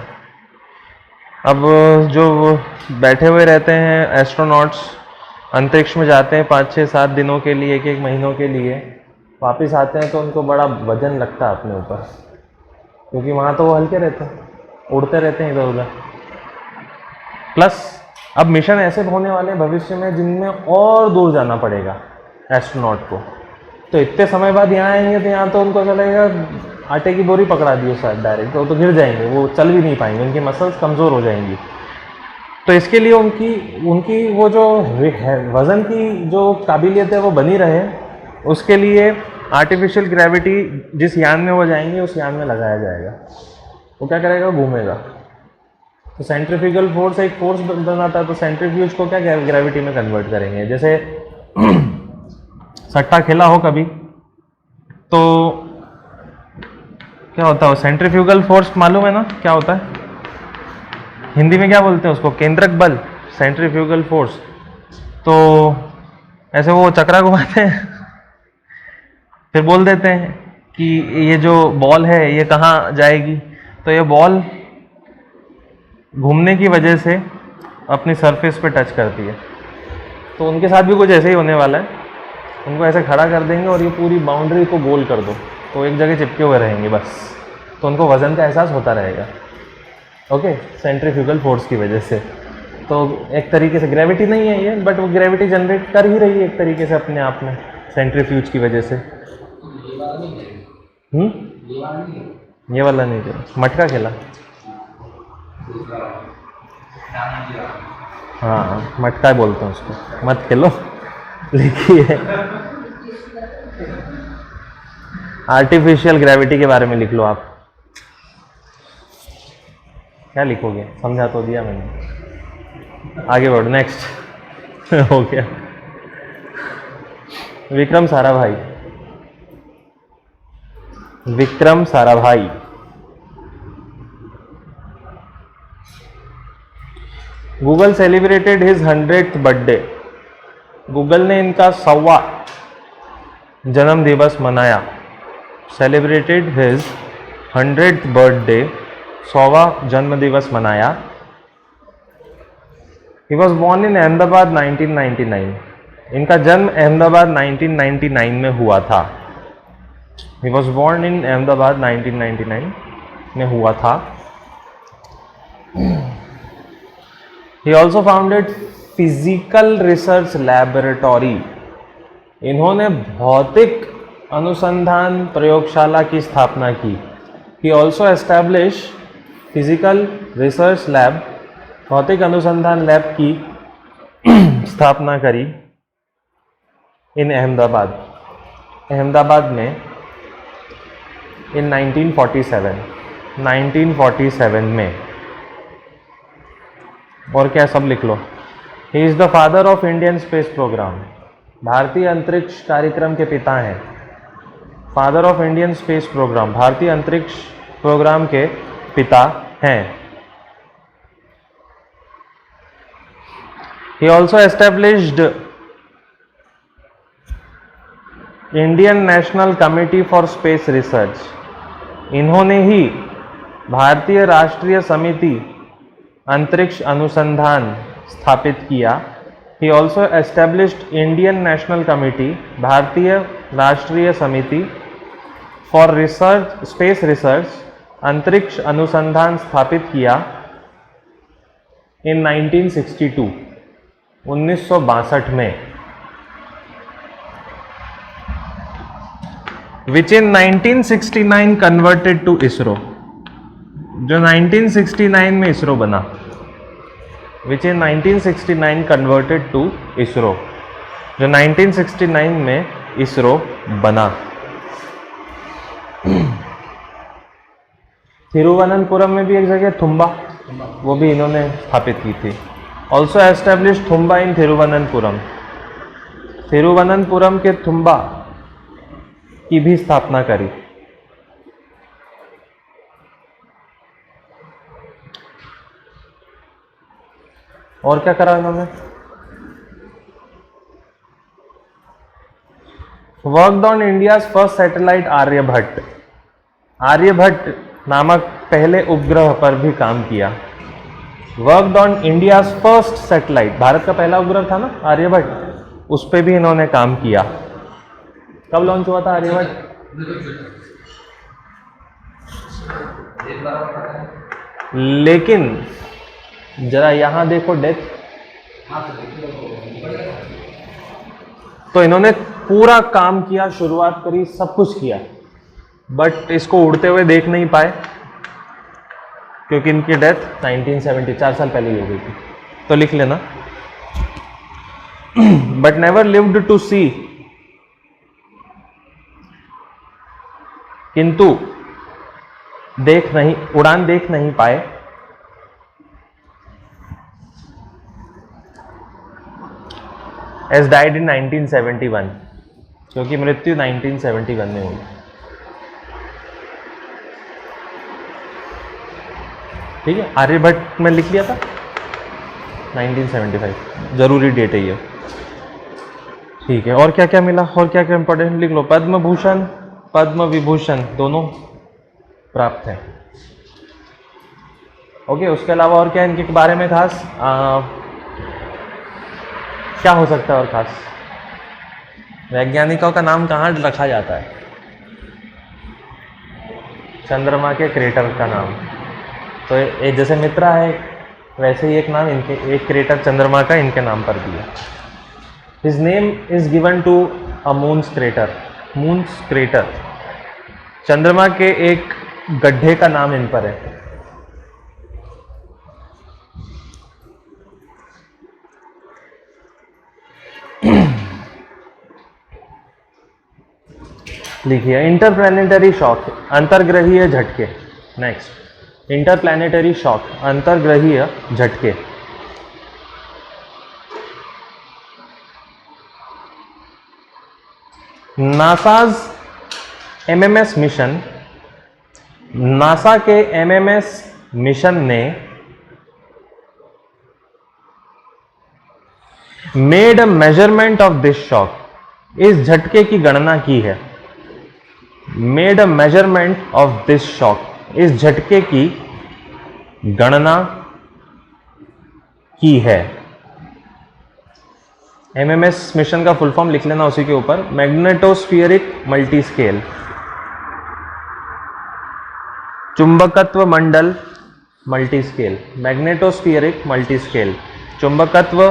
अब जो बैठे हुए रहते हैं एस्ट्रोनॉट्स, अंतरिक्ष में जाते हैं 5, 6, 7 दिनों के लिए, 1-1 महीनों के लिए, वापस आते हैं तो उनको बड़ा वजन लगता है अपने ऊपर, क्योंकि वहाँ तो वो हल्के रहते हैं, उड़ते रहते हैं इधर उधर। प्लस अब मिशन ऐसे होने वाले हैं भविष्य में जिनमें और दूर जाना पड़ेगा एस्ट्रोनॉट को। तो इतने समय बाद यहाँ आएंगे तो यहाँ तो उनको चलेगा आटे की बोरी पकड़ा दी शायद डायरेक्ट, तो गिर जाएंगे, वो चल भी नहीं पाएंगे, उनकी मसल्स कमज़ोर हो जाएंगी। तो इसके लिए उनकी वो जो वज़न की जो काबिलियत है वो बनी रहे, उसके लिए आर्टिफिशियल ग्रेविटी जिस यान में वो जाएंगे उस यान में लगाया जाएगा। वो क्या करेगा, घूमेगा। तो सेंट्रीफ्यूगल फोर्स एक फोर्स बनाता है, तो सेंट्रीफ्यूज को क्या ग्रेविटी में कन्वर्ट करेंगे। जैसे सट्टा खेला हो कभी तो क्या होता है, सेंट्रीफ्यूगल फोर्स मालूम है ना क्या होता है, हिंदी में क्या बोलते हैं उसको, केंद्रक बल, सेंट्रीफ्यूगल फोर्स। तो ऐसे वो चक्रा घुमाते हैं, फिर बोल देते हैं कि ये जो बॉल है ये कहाँ जाएगी, तो ये बॉल घूमने की वजह से अपनी सरफेस पे टच करती है। तो उनके साथ भी कुछ ऐसे ही होने वाला है, उनको ऐसे खड़ा कर देंगे और ये पूरी बाउंड्री को गोल कर दो, तो एक जगह चिपके हुए रहेंगे बस, तो उनको वज़न का एहसास होता रहेगा। ओके, सेंट्रीफ्यूगल फोर्स की वजह से। तो एक तरीके से ग्रेविटी नहीं है ये, बट वो ग्रेविटी जनरेट कर ही रही है एक तरीके से अपने आप में, सेंट्रीफ्यूज की वजह से। ये वाला नहीं खेला, मटका खेला। हाँ, मटका बोलते हैं उसको, मत खेलो। लिखिए, आर्टिफिशियल ग्रेविटी के बारे में लिख लो आप। क्या लिखोगे, समझा तो दिया मैंने, आगे बढ़ो। नेक्स्ट हो गया, Vikram Sarabhai. Vikram Sarabhai Google celebrated his 100th birthday. Google ने इनका 100वां जन्म दिवस मनाया। सेलिब्रेटेड हिज 100th बर्थडे, 100वां जन्म दिवस मनाया। He was born in Ahmedabad 1999। इनका जन्म अहमदाबाद 1999 में हुआ था। He was born in Ahmedabad 1999 में हुआ था। He also founded physical research laboratory. इन्होंने भौतिक अनुसंधान प्रयोगशाला की स्थापना की। He also established physical research lab, भौतिक अनुसंधान लैब की स्थापना करी इन अहमदाबाद, अहमदाबाद में इन 1947 में। और क्या, सब लिख लो। He is the father of Indian space programme. भारतीय अंतरिक्ष कार्यक्रम के पिता हैं। Father of Indian space programme, भारतीय अंतरिक्ष प्रोग्राम के पिता हैं। He also established Indian National Committee for Space Research. इन्होंने ही भारतीय राष्ट्रीय समिति अंतरिक्ष अनुसंधान स्थापित किया। He also established Indian National Committee, भारतीय राष्ट्रीय समिति फॉर रिसर्च, स्पेस रिसर्च, अंतरिक्ष अनुसंधान स्थापित किया इन 1962, 1962 में, विच इन 1969 कन्वर्टेड टू इसरो, जो 1969 में इसरो बना, विच इन 1969 कन्वर्टेड टू इसरो, जो 1969 में इसरो बना। थिरुवनंतपुरम में भी एक जगह थुम्बा, वो भी इन्होंने स्थापित की थी। ऑल्सो एस्टेब्लिश थुम्बा इन थिरुवनंतपुरम, थिरुवनंतपुरम के थुम्बा की भी स्थापना करी। और क्या करा इन्होंने? Worked on India's first satellite Aryabhata, Aryabhata नामक पहले उपग्रह पर भी काम किया। Worked on India's first satellite, भारत का पहला उपग्रह था ना आर्यभट्ट, उस पर भी इन्होंने काम किया। कब लॉन्च हुआ था आर्यभट्ट? लेकिन जरा यहां देखो डेथ, तो इन्होंने पूरा काम किया, शुरुआत करी, सब कुछ किया, बट इसको उड़ते हुए देख नहीं पाए क्योंकि इनकी डेथ 1974 साल पहले ही हो गई थी। तो लिख लेना, बट नेवर लिव्ड टू सी, किंतु उड़ान देख नहीं पाए। एज डाइड इन 1971, क्योंकि मृत्यु 1971 में हुई। ठीक है, आर्यभट्ट में लिख लिया था 1975, जरूरी डेट है ये। ठीक है, और क्या क्या मिला, और क्या क्या इंपॉर्टेंट लिख लो। पद्म भूषण, पद्म विभूषण दोनों प्राप्त हैं। ओके, उसके अलावा और क्या इनके बारे में खास क्या हो सकता है? और खास वैज्ञानिकों का नाम कहाँ रखा जाता है? चंद्रमा के क्रेटर का नाम। तो एक जैसे मित्रा है, वैसे ही एक नाम इनके, एक क्रेटर चंद्रमा का इनके नाम पर दिया। His name is given to a moon's crater, moon's crater, चंद्रमा के एक गड्ढे का नाम इन पर है। लिखिए, इंटरप्लैनेटरी शॉक, अंतर्ग्रहीय झटके। नेक्स्ट, इंटरप्लैनेटरी शॉक, अंतर्ग्रहीय झटके। नासाज एमएमएस मिशन, नासा के एमएमएस मिशन ने made a measurement of this shock, इस झटके की गणना की है। Made a measurement of this shock, इस झटके की गणना की है। एमएमएस मिशन का फुल फॉर्म लिख लेना उसी के ऊपर, मैग्नेटोस्फीयरिक मल्टीस्केल, चुंबकत्व मंडल मल्टीस्केल, मैग्नेटोस्फीयरिक मल्टीस्केल, चुंबकत्व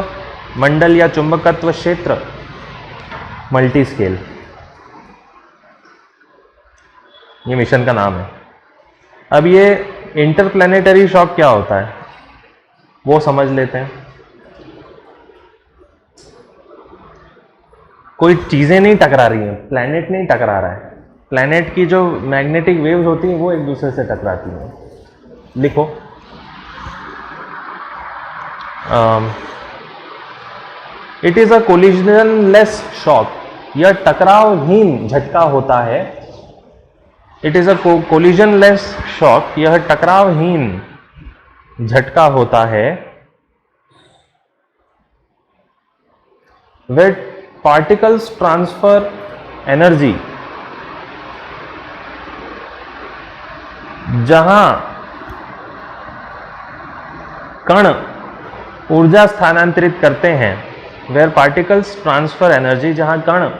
मंडल या चुंबकत्व क्षेत्र मल्टीस्केल, ये मिशन का नाम है। अब ये इंटरप्लैनेटरी शॉक क्या होता है वो समझ लेते हैं। कोई चीजें नहीं टकरा रही हैं, प्लैनेट नहीं टकरा रहा है, प्लैनेट की जो मैग्नेटिक वेव्स होती हैं वो एक दूसरे से टकराती हैं। लिखो, इट इज अ कोलिजनलेस शॉक, यह टकरावहीन झटका होता है। इट इज अ कोलिजनलेस शॉक, यह टकरावहीन झटका होता है। वेट पार्टिकल्स ट्रांसफर एनर्जी, जहां कण ऊर्जा स्थानांतरित करते हैं, वेयर पार्टिकल्स ट्रांसफर एनर्जी, जहां कण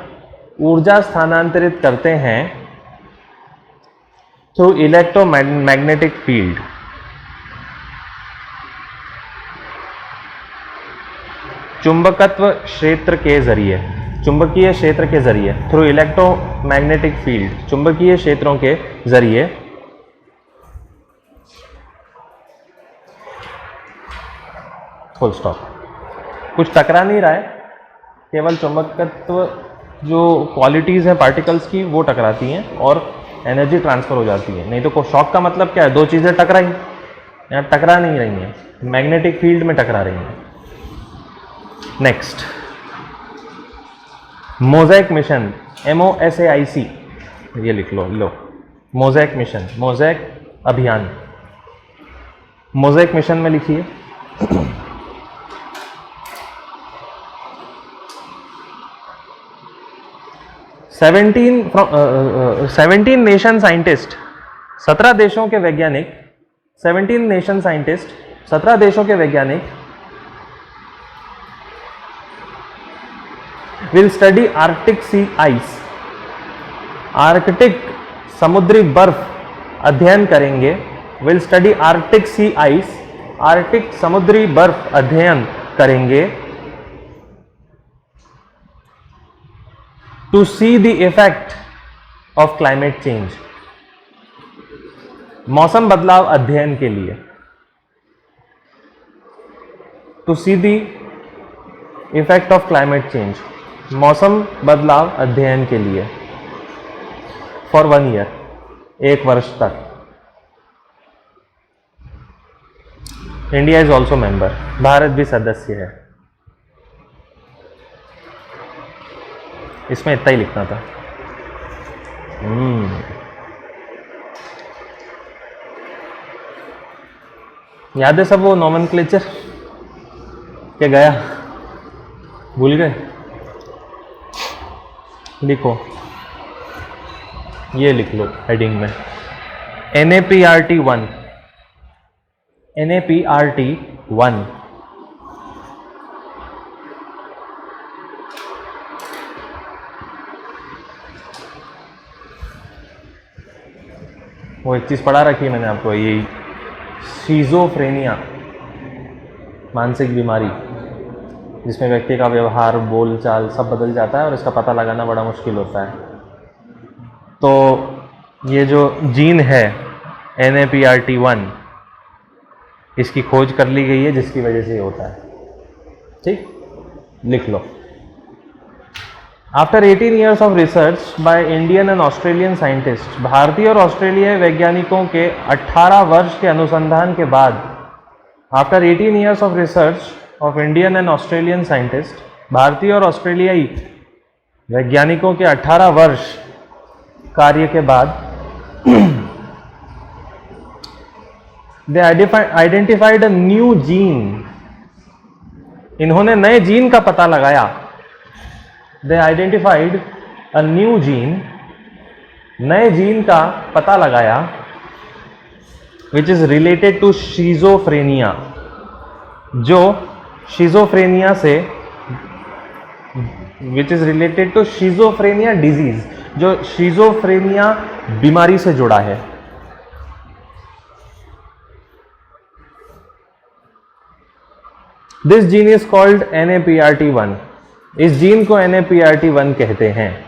ऊर्जा स्थानांतरित करते हैं थ्रू इलेक्ट्रोमैग्नेटिक फील्ड, चुंबकत्व क्षेत्र के जरिए, चुंबकीय क्षेत्र के जरिए, थ्रू इलेक्ट्रोमैग्नेटिक फील्ड, चुंबकीय क्षेत्रों के जरिए फुल स्टॉप। कुछ टकरा नहीं रहा है, केवल चुंबकत्व जो क्वालिटीज हैं पार्टिकल्स की वो टकराती हैं और एनर्जी ट्रांसफर हो जाती है। नहीं तो शॉक का मतलब क्या है, दो चीजें टकराई, यहाँ टकरा नहीं रही हैं, मैग्नेटिक फील्ड में टकरा रही हैं। नेक्स्ट, मोज़ेक मिशन, MOSAIC, ये लिख लो, मोज़ेक मिशन, मोज़ेक अभियान, मोज़ेक मिशन में लिखिए। 17 नेशन साइंटिस्ट, 17 देशों के वैज्ञानिक, 17 नेशन साइंटिस्ट, 17 देशों के वैज्ञानिक will study Arctic sea ice, Arctic समुद्री बर्फ अध्ययन करेंगे। Will study Arctic sea ice, Arctic समुद्री बर्फ अध्ययन करेंगे। To see the effect of climate change, मौसम बदलाव अध्ययन के लिए। To see the effect of climate change, मौसम बदलाव अध्ययन के लिए। फॉर 1 ईयर, 1 वर्ष तक। India is also member, Bharat भी सदस्य है। इसमें इतना ही लिखना था। याद है सब वो नॉमेनक्लेचर क्या गया, भूल गए? लिखो, ये लिख लो हेडिंग में, NAPRT 1, NAPRT 1। वो एक चीज़ पढ़ा रखी है मैंने आपको, ये शिज़ोफ्रेनिया, मानसिक बीमारी जिसमें व्यक्ति का व्यवहार, बोलचाल सब बदल जाता है और इसका पता लगाना बड़ा मुश्किल होता है। तो ये जो जीन है NAPRT 1, इसकी खोज कर ली गई है जिसकी वजह से ये होता है। ठीक, लिख लो। After 18 years of research by Indian and Australian scientist, भारतीय और ऑस्ट्रेलियाई वैज्ञानिकों के 18 वर्ष के अनुसंधान के बाद, after 18 years of research of Indian and Australian scientist, भारतीय और ऑस्ट्रेलियाई वैज्ञानिकों के 18 वर्ष कार्य के बाद, they identified a new gene, इन्होंने नए जीन का पता लगाया। They identified a new gene, नए जीन का पता लगाया, which is related to schizophrenia, जो शिज़ोफ्रेनिया से, which is related to schizophrenia disease, जो शिज़ोफ्रेनिया बीमारी से जुड़ा है। This gene is called NAPRT 1, इस जीन को NAPRT 1 कहते हैं।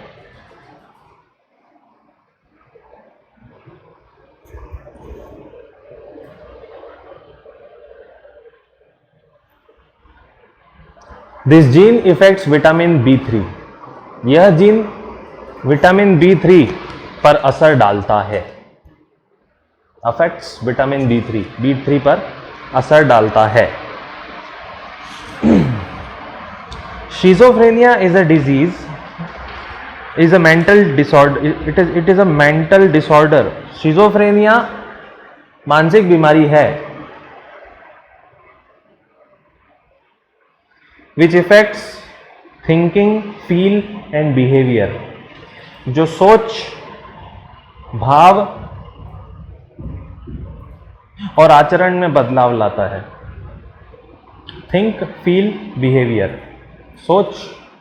This gene effects vitamin B3, यह जीन विटामिन B3 पर असर डालता है। अफेक्ट्स विटामिन B3 पर असर डालता है। Schizophrenia is a disease, is a mental disorder. It is a mental disorder. Schizophrenia मानसिक बीमारी है, which affects thinking, feel and behavior, जो सोच, भाव और आचरण में बदलाव लाता है। थिंक, फील, बिहेवियर, सोच,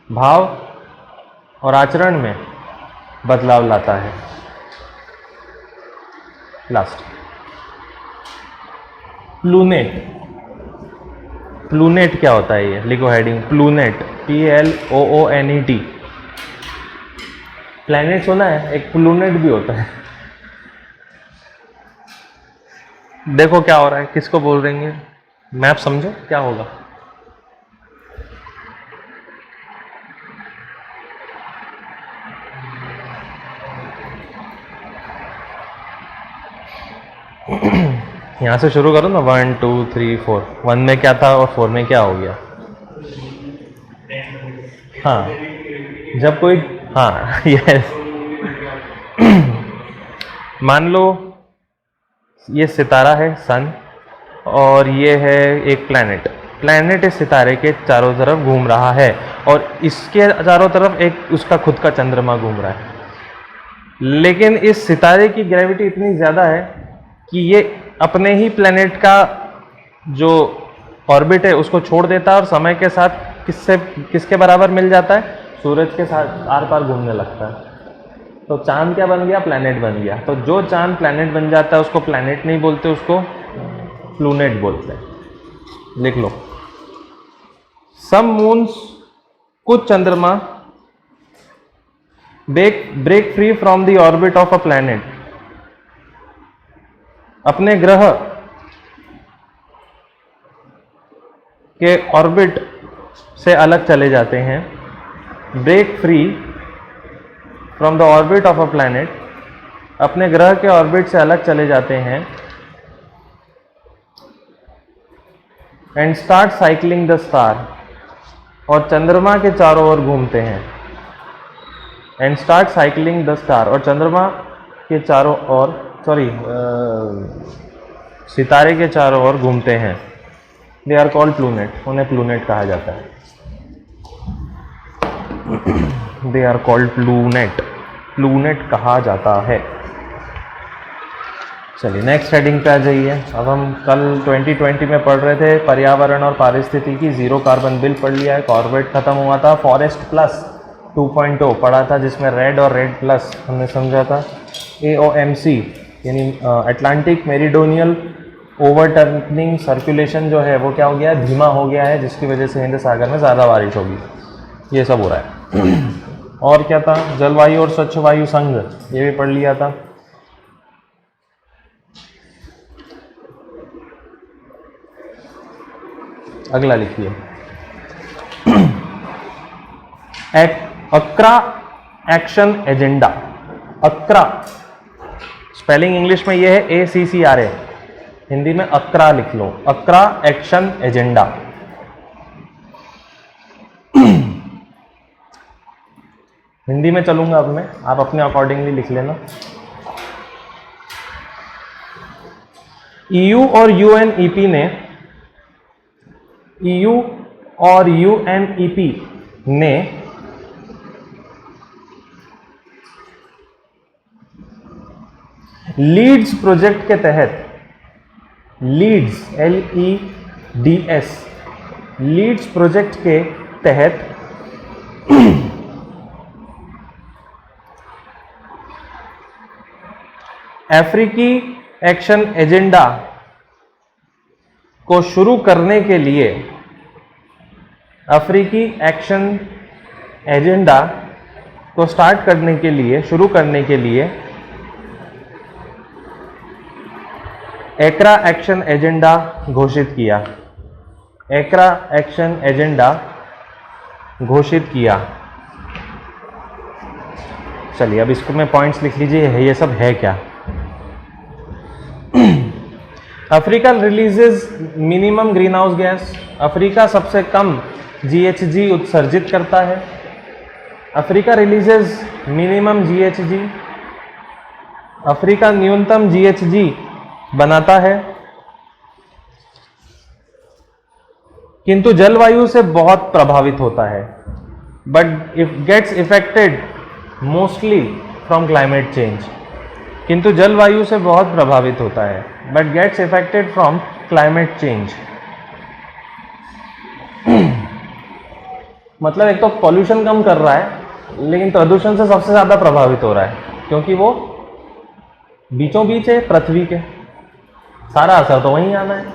भाव और आचरण में बदलाव लाता है। लास्ट, प्लूनेट। प्लूनेट क्या होता है? ये लिखो हेडिंग, प्लूनेट, PLOONET। प्लैनेट सुना है, एक प्लूनेट भी होता है। देखो क्या हो रहा है, किसको बोल रहे हैं? मैप समझो क्या होगा। यहां से शुरू करो ना, 1 2 3 4। 1 में क्या था और 4 में क्या हो गया? हाँ, जब कोई, हाँ यस, मान लो ये सितारा है सन, और ये है एक प्लैनेट। प्लैनेट इस सितारे के चारों तरफ घूम रहा है और इसके चारों तरफ एक उसका खुद का चंद्रमा घूम रहा है। लेकिन इस सितारे की ग्रेविटी इतनी ज़्यादा है कि ये अपने ही प्लैनेट का जो ऑर्बिट है उसको छोड़ देता है और समय के साथ किसके बराबर मिल जाता है? सूरज के साथ आर पार घूमने लगता है। तो चांद क्या बन गया? प्लैनेट बन गया। तो जो चांद प्लैनेट बन जाता है उसको प्लैनेट नहीं बोलते, उसको प्लूनेट बोलते हैं। लिख लो, सम मून्स, कुछ चंद्रमा, break free from the orbit of a planet, अपने ग्रह के ऑर्बिट से अलग चले जाते हैं। Break free from the orbit of a planet, अपने ग्रह के ऑर्बिट से अलग चले जाते हैं। And start cycling the star, और चंद्रमा के चारों ओर घूमते हैं। And start cycling the star, और चंद्रमा के चारों ओर, सितारे के चारों ओर घूमते हैं। दे आर कॉल्ड प्लूनेट, उन्हें प्लूनेट कहा जाता है। दे आर कॉल्ड प्लूनेट, प्लूनेट कहा जाता है। चलिए नेक्स्ट हेडिंग पे आ जाइए। अब हम कल 2020 में पढ़ रहे थे पर्यावरण और पारिस्थितिकी, जीरो कार्बन बिल पढ़ लिया है। कॉर्बेट खत्म हुआ था, फॉरेस्ट प्लस 2.0 पढ़ा था जिसमें रेड और रेड प्लस हमने समझा था। AOMC यानी अटलांटिक मेरिडोनियल ओवरटर्निंग सर्कुलेशन जो है वो क्या हो गया है? धीमा हो गया है, जिसकी वजह से हिंद सागर में ज़्यादा बारिश होगी। ये सब हो रहा है। और क्या था? जलवायु और स्वच्छ वायु संघ, ये भी पढ़ लिया था। अगला लिखिए, अक्रा एक्शन एजेंडा। अक्रा स्पेलिंग इंग्लिश में ये है ACCRA, हिंदी में अक्रा लिख लो। अक्रा एक्शन एजेंडा। हिंदी में चलूंगा अब मैं, आप अपने अकॉर्डिंगली लिख लेना। EU और UNEP ने लीड्स प्रोजेक्ट के तहत, लीड्स LEDS, लीड्स प्रोजेक्ट के तहत अफ्रीकी एक्शन एजेंडा को शुरू करने के लिए, अफ्रीकी एक्शन एजेंडा को स्टार्ट करने के लिए, शुरू करने के लिए एक्रा एक्शन एजेंडा घोषित किया। एक्रा एक्शन एजेंडा घोषित किया। चलिए अब इसको में पॉइंट्स लिख लीजिए, ये सब है क्या। Africa releases minimum green house gas, Africa सबसे कम GHG उत्सर्जित करता है। Africa releases minimum GHG, Africa न्यूनतम GHG बनाता है, किंतु जलवायु से बहुत प्रभावित होता है। But if gets affected mostly from climate change, किंतु जलवायु से बहुत प्रभावित होता है, but gets affected from climate change. मतलब एक तो पॉल्यूशन कम कर रहा है, लेकिन प्रदूषण से सबसे ज़्यादा प्रभावित हो रहा है, क्योंकि वो बीचों बीच है पृथ्वी के, सारा असर तो वहीं आना है।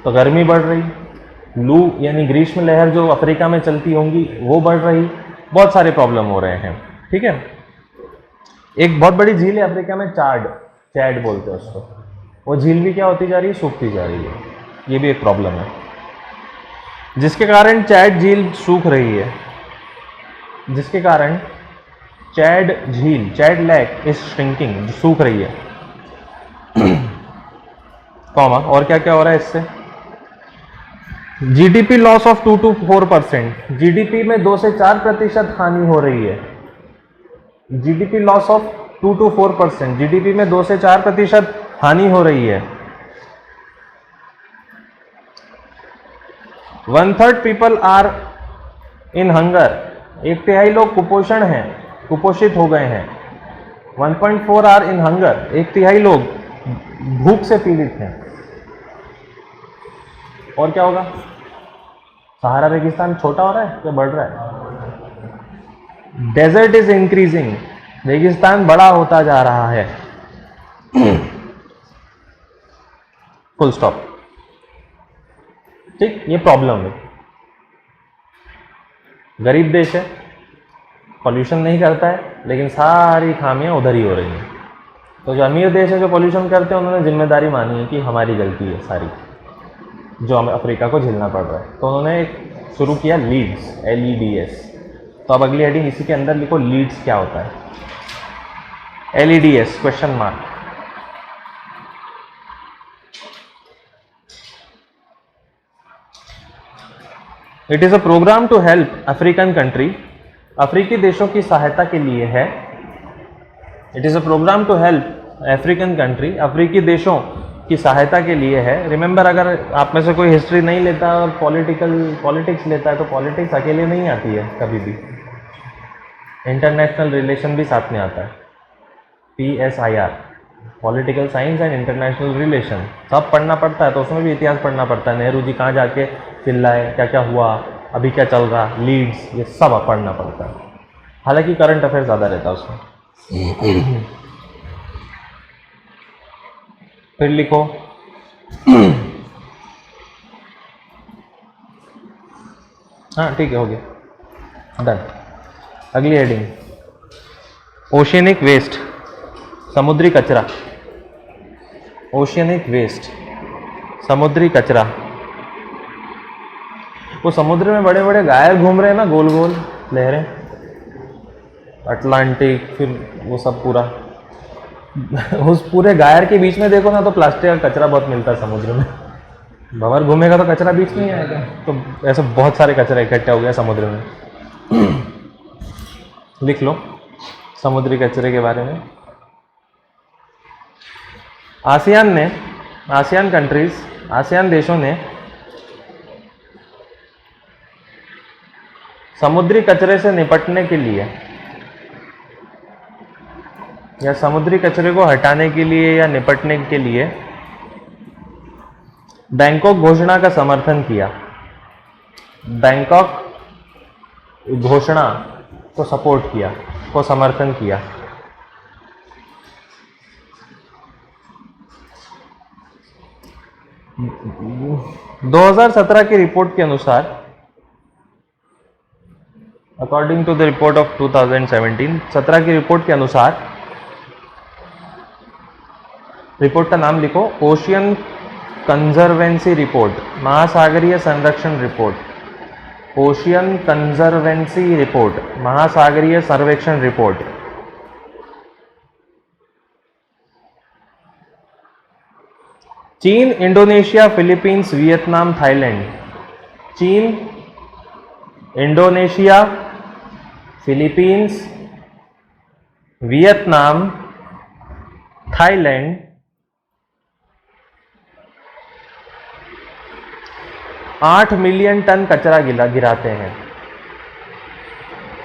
तो गर्मी बढ़ रही, लू यानी ग्रीष्म लहर जो अफ्रीका में चलती होंगी वो बढ़ रही, बहुत सारे प्रॉब्लम हो रहे हैं। ठीक है, एक बहुत बड़ी झील है अफ्रीका में, चैड बोलते हैं उसको, वो झील भी क्या होती जा रही है, सूखती जा रही है। ये भी एक प्रॉब्लम है, जिसके कारण चैड झील सूख रही है, जिसके कारण चैड झील, चैड लेक इज श्रिंकिंग, सूख रही है। कॉमा, और क्या क्या हो रहा है इससे? GDP loss of 2 to 4%, GDP में 2 से 4% हानि हो रही है। GDP loss of 2 to 4%, GDP में 2 से 4% हानि हो रही है। 1/3 पीपल आर इन हंगर, 1/3 लोग कुपोषण हैं, कुपोषित हो गए हैं। 1.4 आर इन हंगर, 1/3 लोग भूख से पीड़ित हैं। और क्या होगा? सहारा रेगिस्तान छोटा हो रहा है या बढ़ रहा है? डेजर्ट इज इंक्रीजिंग, रेगिस्तान बड़ा होता जा रहा है। Full stop. ठीक, ये प्रॉब्लम है। गरीब देश है, पॉल्यूशन नहीं करता है, लेकिन सारी खामियां उधर ही हो रही हैं। तो जो अमीर देश है जो पॉल्यूशन करते हैं, उन्होंने जिम्मेदारी मानी है कि हमारी गलती है सारी, जो हमें अफ्रीका को झेलना पड़ रहा है। तो उन्होंने शुरू किया लीड्स, LEDS। तो अब अगली हेडिंग इसी के अंदर लिखो, लीड्स क्या होता है? LEDS question mark. It is a programme to help African country, अफ्रीकी देशों की सहायता के लिए है। It is a programme to help African country, अफ्रीकी देशों की सहायता के लिए है। रिमेंबर, अगर आप में से कोई हिस्ट्री नहीं लेता और पॉलिटिक्स लेता है, तो पॉलिटिक्स अकेले नहीं आती है कभी भी, इंटरनेशनल रिलेशन भी साथ में आता है। PSIR, political science and international relation, सब पढ़ना पड़ता है। तो उसमें भी इतिहास पढ़ना पड़ता है, नेहरू जी कहाँ जाके चिल्लाए, क्या क्या हुआ, अभी क्या चल रहा, लीड्स, ये सब पढ़ना पड़ता है। हालांकि करंट अफेयर ज़्यादा रहता है उसमें। फिर लिखो हाँ ठीक है, हो गया, डन। अगली हेडिंग, ओशियनिक वेस्ट, समुद्री कचरा। ओशियनिक वेस्ट, समुद्री कचरा। वो समुद्र में बड़े बड़े गायर घूम रहे हैं ना, गोल गोल लहरें, अटलांटिक, फिर वो सब पूरा। उस पूरे गायर के बीच में देखो ना, तो प्लास्टिक का कचरा बहुत मिलता है समुद्र में। भंवर घूमेगा तो कचरा बीच में ही आएगा, तो ऐसे बहुत सारे कचरा इकट्ठा हो गया समुद्र में। लिख लो समुद्री कचरे के बारे में। आसियान देशों ने समुद्री कचरे से निपटने के लिए या समुद्री कचरे को हटाने के लिए या निपटने के लिए बैंकॉक घोषणा का समर्थन किया। बैंकॉक घोषणा को सपोर्ट किया, को समर्थन किया। - 2017 की रिपोर्ट के अनुसार, according to the report of 2017, 17 की रिपोर्ट के अनुसार, रिपोर्ट का नाम लिखो, ओशियन कंजर्वेंसी रिपोर्ट, महासागरीय संरक्षण रिपोर्ट। ओशियन कंजर्वेंसी रिपोर्ट, महासागरीय सर्वेक्षण रिपोर्ट। चीन, इंडोनेशिया, फिलीपींस, वियतनाम, थाईलैंड। चीन, Indonesia, Philippines, Vietnam, Thailand 8 million ton कचरा गिराते हैं।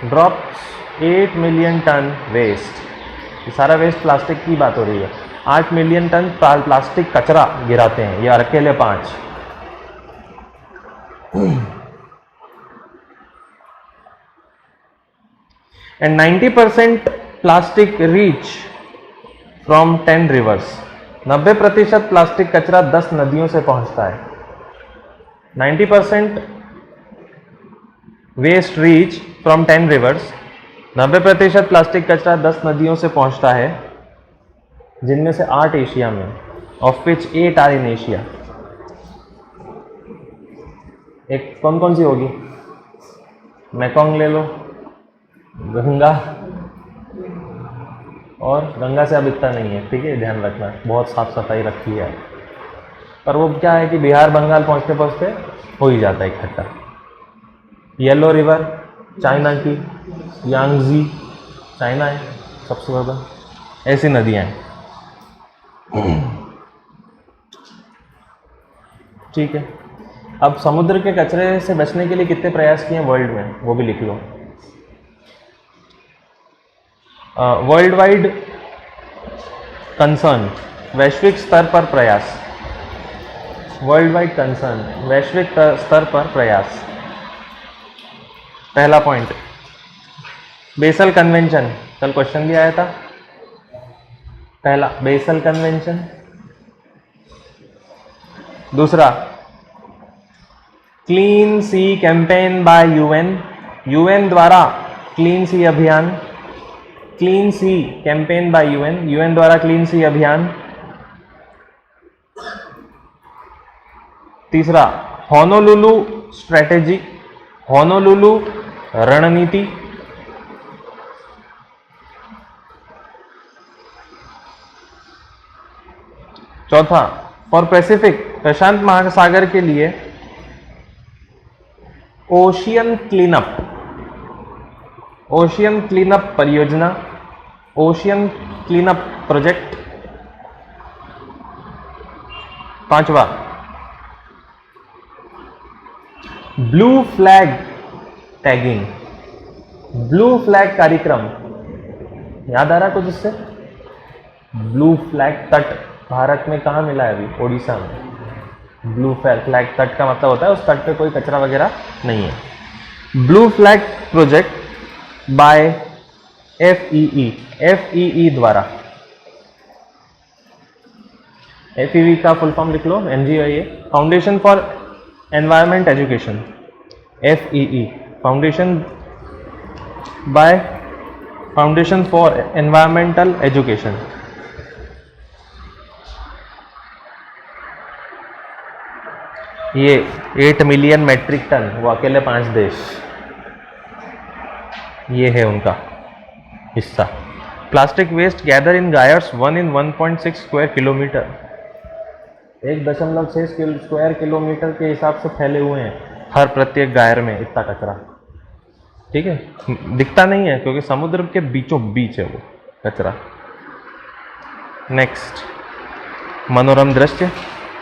Drops 8 million ton waste. ये सारा वेस्ट प्लास्टिक की बात हो रही है। 8 मिलियन टन प्लास्टिक कचरा गिराते हैं ये अकेले 5। And 90% plastic reach from 10 rivers. 90% plastic कचरा 10 नदियों से पहुंचता है। 90% waste reach from 10 rivers. 90% plastic कचरा 10 नदियों से पहुंचता है, जिनमें से 8 एशिया में, of which 8 are in Asia. एक कौन कौन सी होगी? मैकोंग ले लो, गंगा, और गंगा से अब इतना नहीं है, ठीक है, ध्यान रखना, बहुत साफ सफाई रखी है, पर वो क्या है कि बिहार बंगाल पहुंचते पहुंचते हो ही जाता है इकट्ठा। येलो रिवर चाइना की, यांगजी चाइना है सबसे ज़्यादा, ऐसी नदियाँ हैं, ठीक है। अब समुद्र के कचरे से बचने के लिए कितने प्रयास किए हैं वर्ल्ड में, वो भी लिख लो। वर्ल्ड वाइड कंसर्न, वैश्विक स्तर पर प्रयास, वर्ल्ड वाइड कंसर्न, वैश्विक स्तर पर प्रयास। पहला पॉइंट बेसल कन्वेंशन, कल क्वेश्चन भी आया था। पहला बेसल कन्वेंशन। दूसरा clean sea campaign by UN, UN द्वारा क्लीन सी अभियान, clean sea campaign by UN, UN द्वारा क्लीन सी अभियान। तीसरा होनोलुलु स्ट्रेटेजी, होनोलुलु रणनीति। चौथा फॉर पैसिफिक, प्रशांत महासागर के लिए ओशियन क्लीनअप, ओशियन क्लीनअप परियोजना, ओशियन क्लीनअप प्रोजेक्ट। पांचवा blue flag tagging, blue flag कार्यक्रम, याद आ रहा कुछ इससे? ब्लू फ्लैग तट भारत में कहाँ मिला है अभी? ओडिशा में। ब्लू फ्लैग तट का मतलब होता है उस तट पे कोई कचरा वगैरह नहीं है। Blue flag project by FEE, FEE द्वारा, FEE का फुल फॉर्म लिख लो, NGO है ये, foundation for environment education, FEE, foundation by foundation for environmental education. ये 8 मिलियन मेट्रिक टन, वो अकेले 5 देश, ये है उनका हिस्सा। Plastic waste gather in gyres 1 in 1.6 square kilometre, 1.6 square kilometre के हिसाब से फैले हुए हैं हर प्रत्येक गायर में इतना कचरा, ठीक है। दिखता नहीं है क्योंकि समुद्र के बीचों बीच है वो कचरा। नेक्स्ट मनोरम दृश्य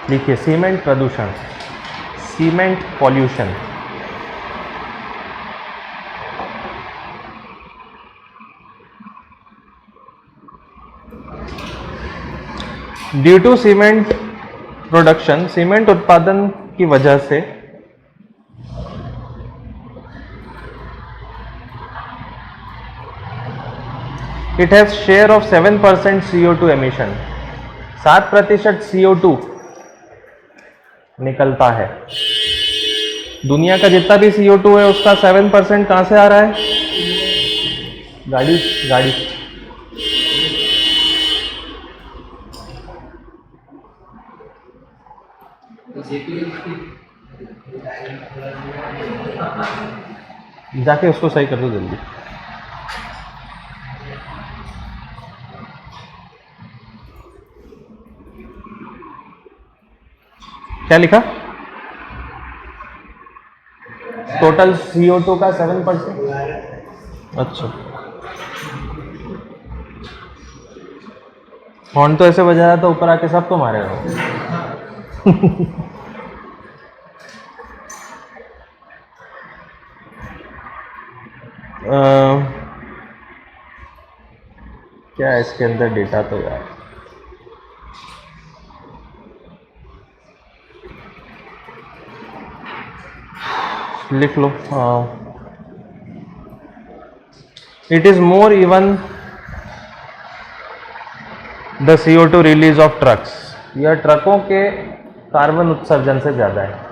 लिखिए, सीमेंट प्रदूषण, cement pollution. Due to cement production, cement उत्पादन की वजह से it has share of 7% CO2 emission, 7% CO2 निकलता है। दुनिया का जितना भी CO2 है उसका 7% कहां से आ रहा है? गाड़ी गाड़ी जाके उसको सही कर दो जल्दी। क्या लिखा? टोटल CO2 का 7%। अच्छा, हॉर्न तो ऐसे बजाया तो ऊपर आके सबको मारेगा। क्या है इसके अंदर डेटा तो यार लिख लो। It is more even the CO2 release of trucks, यह ट्रकों के कार्बन उत्सर्जन से ज़्यादा है।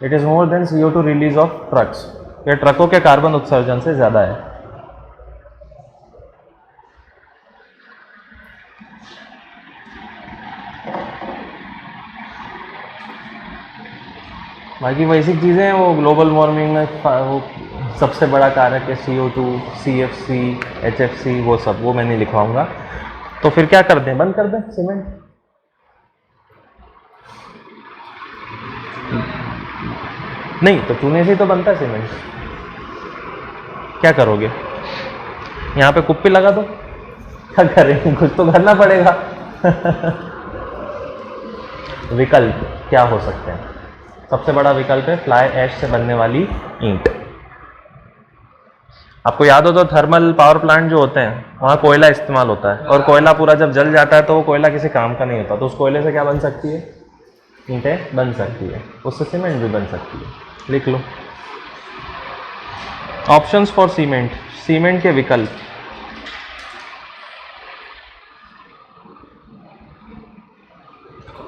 It is more than CO2 release of trucks, यह ट्रकों के कार्बन उत्सर्जन से ज़्यादा है। बाकी बेसिक चीज़ें हैं, वो ग्लोबल वार्मिंग में वो सबसे बड़ा कारक है CO2, CFC, HFC, वो सब वो मैं नहीं लिखवाऊंगा। तो फिर क्या कर दें, बंद कर दें सीमेंट? नहीं, तो चूने से ही तो बनता है सीमेंट। क्या करोगे, यहाँ पे कुप्पी लगा दो? क्या करेंगे, कुछ तो करना पड़ेगा। विकल्प क्या हो सकते हैं? सबसे बड़ा विकल्प है फ्लाई ऐश से बनने वाली ईंट। आपको याद हो तो थर्मल पावर प्लांट जो होते हैं वहाँ कोयला इस्तेमाल होता है, और कोयला पूरा जब जल जाता है तो वो कोयला किसी काम का नहीं होता, तो उस कोयले से क्या बन सकती है? ईंटें बन सकती है, उससे सीमेंट भी बन सकती है। लिख लो ऑप्शंस फॉर सीमेंट, सीमेंट के विकल्प।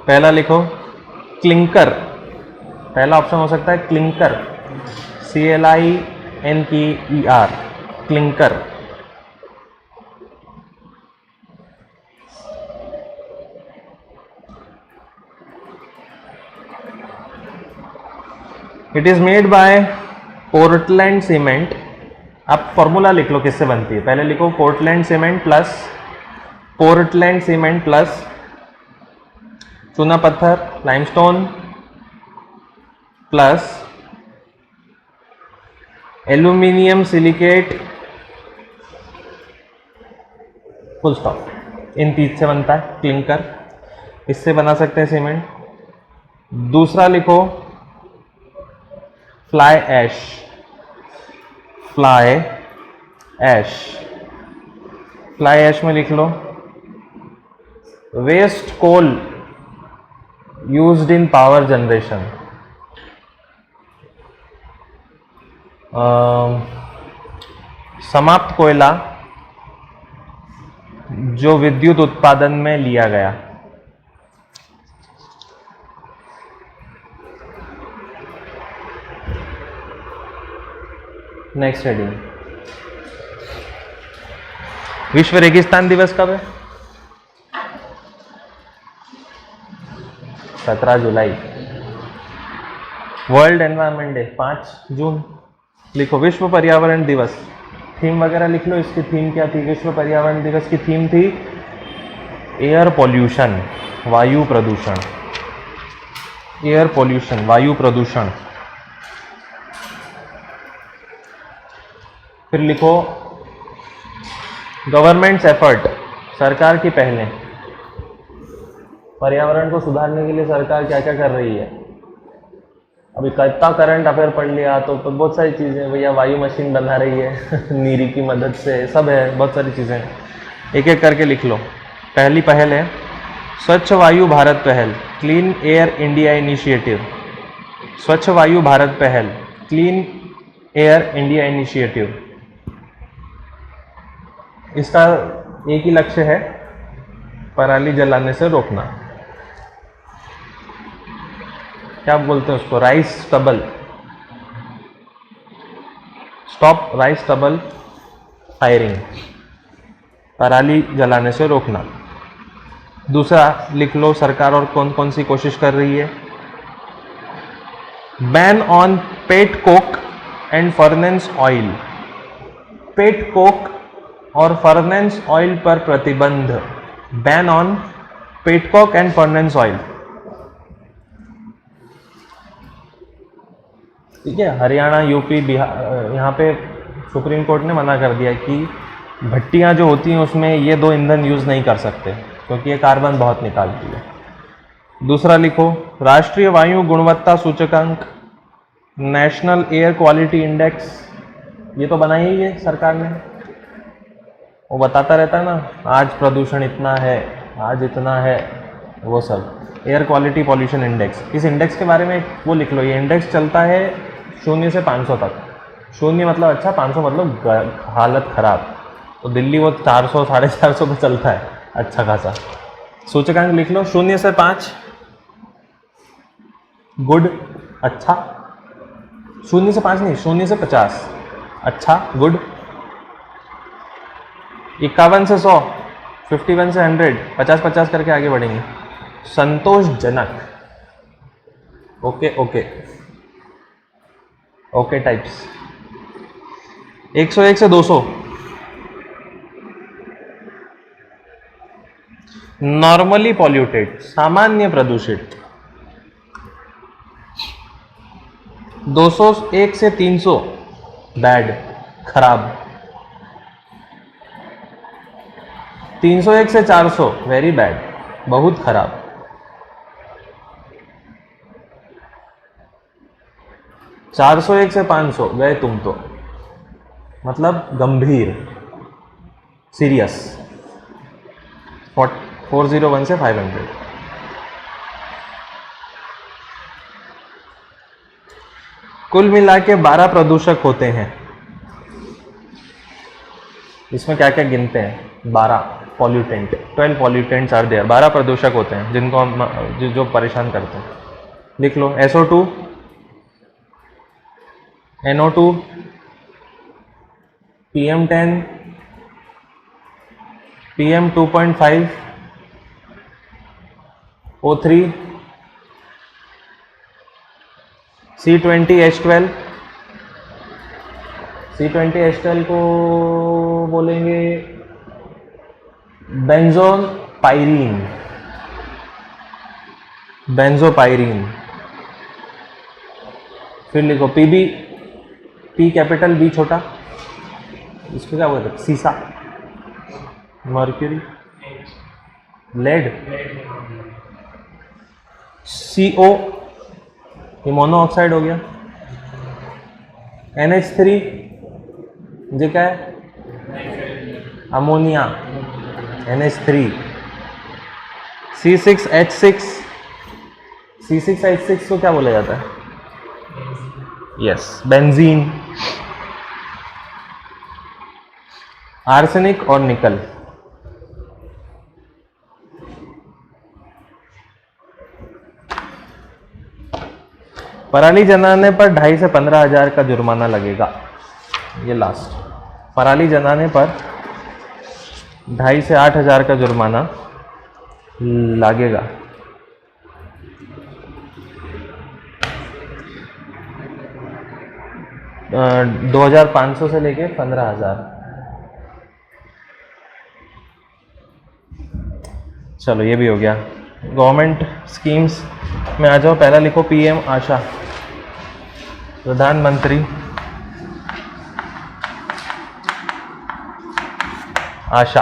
पहला लिखो क्लिंकर, पहला ऑप्शन हो सकता है clinker, CLINKER, clinker. It is made by Portland cement. आप फॉर्मूला लिख लो किससे बनती है, पहले लिखो पोर्टलैंड सीमेंट प्लस चूना पत्थर limestone plus aluminium silicate, full stop. इन तीन से बनता है क्लिंकर, इससे बना सकते हैं सीमेंट। दूसरा लिखो फ्लाई ऐश में लिख लो waste coal used in power generation. समाप्त कोयला जो विद्युत उत्पादन में लिया गया। नेक्स्ट हेडिंग, विश्व रेगिस्तान दिवस कब है? 17 जुलाई। वर्ल्ड एनवायरनमेंट डे 5 जून। लिखो विश्व पर्यावरण दिवस, थीम वगैरह लिख लो, इसकी थीम क्या थी? विश्व पर्यावरण दिवस की थीम थी एयर पॉल्यूशन, वायु प्रदूषण। एयर पॉल्यूशन, वायु प्रदूषण। फिर लिखो गवर्नमेंट्स एफर्ट, सरकार की पहलें। पर्यावरण को सुधारने के लिए सरकार क्या क्या कर रही है? अभी कितना करंट अफेयर पढ़ लिया तो बहुत सारी चीज़ें, भैया वायु मशीन बना रही है नीरी की मदद से, सब है, बहुत सारी चीज़ें। एक एक करके लिख लो। पहली पहल है स्वच्छ वायु भारत पहल, क्लीन एयर इंडिया इनिशिएटिव। स्वच्छ वायु भारत पहल, क्लीन एयर इंडिया इनिशिएटिव। इसका एक ही लक्ष्य है, पराली जलाने से रोकना। क्या बोलते हैं उसको? Rice stubble, stop rice stubble firing, पराली जलाने से रोकना। दूसरा लिख लो सरकार और कौन कौन सी कोशिश कर रही है। Ban on pet coke and furnace oil, pet coke और फर्नेंस ऑयल पर प्रतिबंध। Ban on pet coke and furnace oil. ठीक है, हरियाणा, यूपी, बिहार, यहाँ पे सुप्रीम कोर्ट ने मना कर दिया कि भट्टियाँ जो होती हैं उसमें ये दो ईंधन यूज़ नहीं कर सकते क्योंकि ये कार्बन बहुत निकालती है। दूसरा लिखो राष्ट्रीय वायु गुणवत्ता सूचकांक, नेशनल एयर क्वालिटी इंडेक्स, ये तो बनाई ही है सरकार ने, वो बताता रहता है ना, आज प्रदूषण इतना है, आज इतना है, वो सब। एयर क्वालिटी पॉल्यूशन इंडेक्स, इस इंडेक्स के बारे में वो लिख लो, ये इंडेक्स चलता है 0 से 500 तक। शून्य मतलब अच्छा, 500 मतलब हालत खराब। तो दिल्ली वो 400 450 पे चलता है अच्छा खासा। सूचकांक लिख लो, 0 से 5 गुड अच्छा, 0 से 5 नहीं, 0 से 50 अच्छा गुड, 51 से 100, 51 से 100, 50-50 करके आगे बढ़ेंगे। संतोषजनक, ओके ओके ओके टाइप्स। 101 से 200 नॉर्मली पॉल्यूटेड, सामान्य प्रदूषित। 201 से 300 बैड, खराब। 301 से 400 वेरी बैड, बहुत खराब। 401 से 500 गए तुम तो, मतलब गंभीर, सीरियस। 401 से 500। कुल मिला के 12 प्रदूषक होते हैं। इसमें क्या क्या गिनते हैं? 12 पॉल्यूटेंट, 12 पॉल्यूटेंट्स आर देयर। 12 प्रदूषक होते हैं जिनको हम जो परेशान करते हैं। लिख लो, SO2, NO2, PM10, PM2.5, O3, C20H12। C20H12 को बोलेंगे बेंजोपाइरीन, बेंजोपाइरीन। फिर लिखो PB, P कैपिटल B छोटा, इसको क्या बोलते हैं? सीसा, मर्क्यूरी, लेड, CO, ये मोनोऑक्साइड हो गया। NH3 जो क्या है? Ammonia, NH3। C6H6, C6H6 को क्या बोला जाता है? Yes, benzene. आर्सेनिक और निकल। पराली जलाने पर 2.5 से 15,000 का जुर्माना लगेगा। ये लास्ट, पराली जलाने पर 2.5 से 8,000 का जुर्माना लगेगा। अ, 2,500 से लेके 15,000। चलो ये भी हो गया। गवर्नमेंट स्कीम्स में आ जाओ। पहला लिखो PM आशा, प्रधानमंत्री आशा।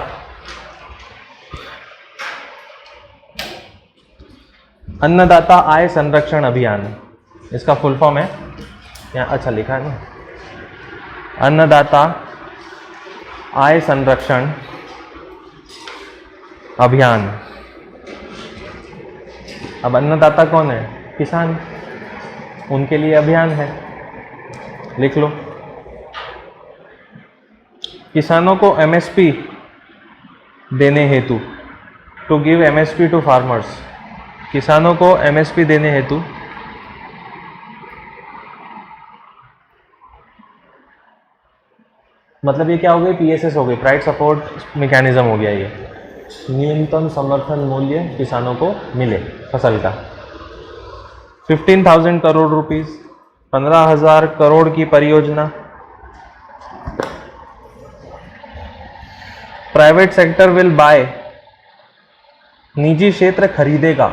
अन्नदाता आय संरक्षण अभियान, इसका फुल फॉर्म है यहाँ, अच्छा लिखा है ना, अन्नदाता आय संरक्षण अभियान। अब अन्नदाता कौन है? किसान, उनके लिए अभियान है। लिख लो, किसानों को MSP देने हेतु, to give MSP to farmers, किसानों को MSP देने हेतु मतलब ये क्या हो गई? PSS हो गई, प्राइस सपोर्ट मैकेनिज्म हो गया। ये न्यूनतम समर्थन मूल्य किसानों को मिले फसल का। 15,000 करोड़ रुपीस, 15,000 करोड़ की परियोजना। प्राइवेट सेक्टर विल बाय, निजी क्षेत्र खरीदेगा।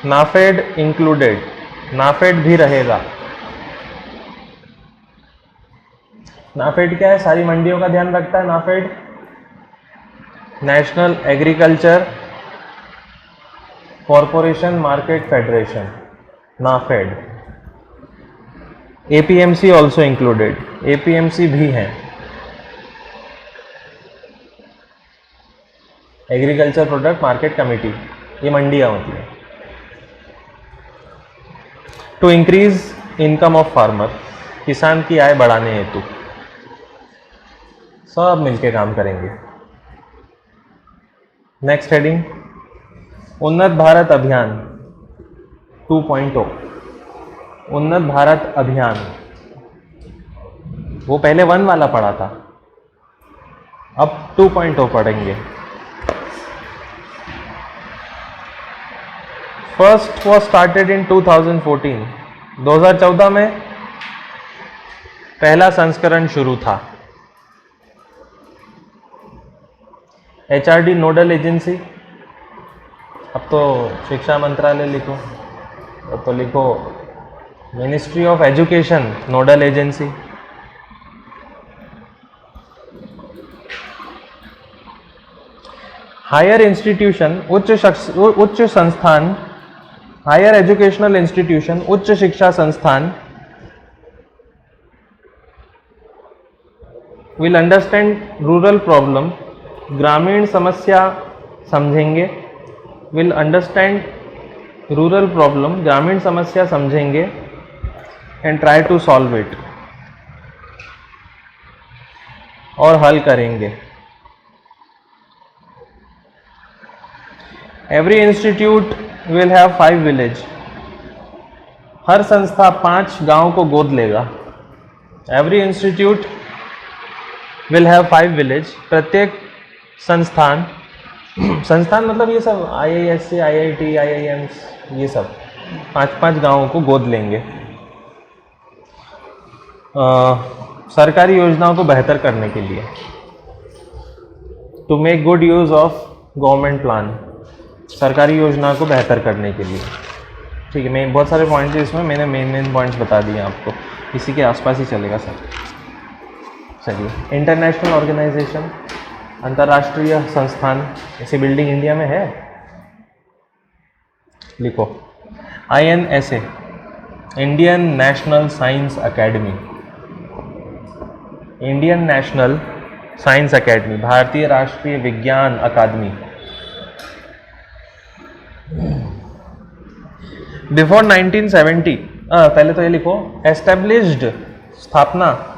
नाफेड इंक्लूडेड, नाफेड भी रहेगा। नाफेड क्या है? सारी मंडियों का ध्यान रखता है NAFED, national agriculture corporation market federation, NAFED. APMC also included, APMC भी है, एग्रीकल्चर प्रोडक्ट मार्केट कमेटी, ये मंडियां होती है। To increase income of farmer, किसान की आय बढ़ाने हेतु सब मिलके काम करेंगे। नेक्स्ट हेडिंग, उन्नत भारत अभियान 2.0। उन्नत भारत अभियान, वो पहले 1 वाला पढ़ा था, अब 2.0 पढ़ेंगे। First was started in 2014। 2014 में पहला संस्करण शुरू था। HRD नोडल एजेंसी, अब तो शिक्षा मंत्रालय लिखो, अब तो लिखो ministry of education nodal agency. Higher institution, उच्च संस्थान, हायर एजुकेशनल इंस्टीट्यूशन, उच्च शिक्षा संस्थान विल अंडरस्टैंड रूरल प्रॉब्लम, ग्रामीण समस्या समझेंगे। विल अंडरस्टैंड रूरल प्रॉब्लम, ग्रामीण समस्या समझेंगे and try to solve it, और हल करेंगे। Every institute will have 5 village, हर संस्था 5 गांव को गोद लेगा। Every institute will have 5 village, प्रत्येक संस्थान, संस्थान मतलब ये सब IISc, IIT, IIMs, ये सब 5-5 गांवों को गोद लेंगे। सरकारी योजनाओं को बेहतर करने के लिए, to make good use of government plan, सरकारी योजना को बेहतर करने के लिए। ठीक है, मैं बहुत सारे पॉइंट्स इसमें मैंने मेन पॉइंट्स बता दिए आपको, इसी के आसपास ही चलेगा सर। चलिए, इंटरनेशनल ऑर्गेनाइजेशन, अंतर्राष्ट्रीय संस्थान, ऐसी बिल्डिंग इंडिया में है, लिखो INSA, Indian national science academy. Indian national science academy, भारतीय राष्ट्रीय विज्ञान अकादमी। बिफोर 1970, पहले तो ये लिखो, एस्टेब्लिश्ड, स्थापना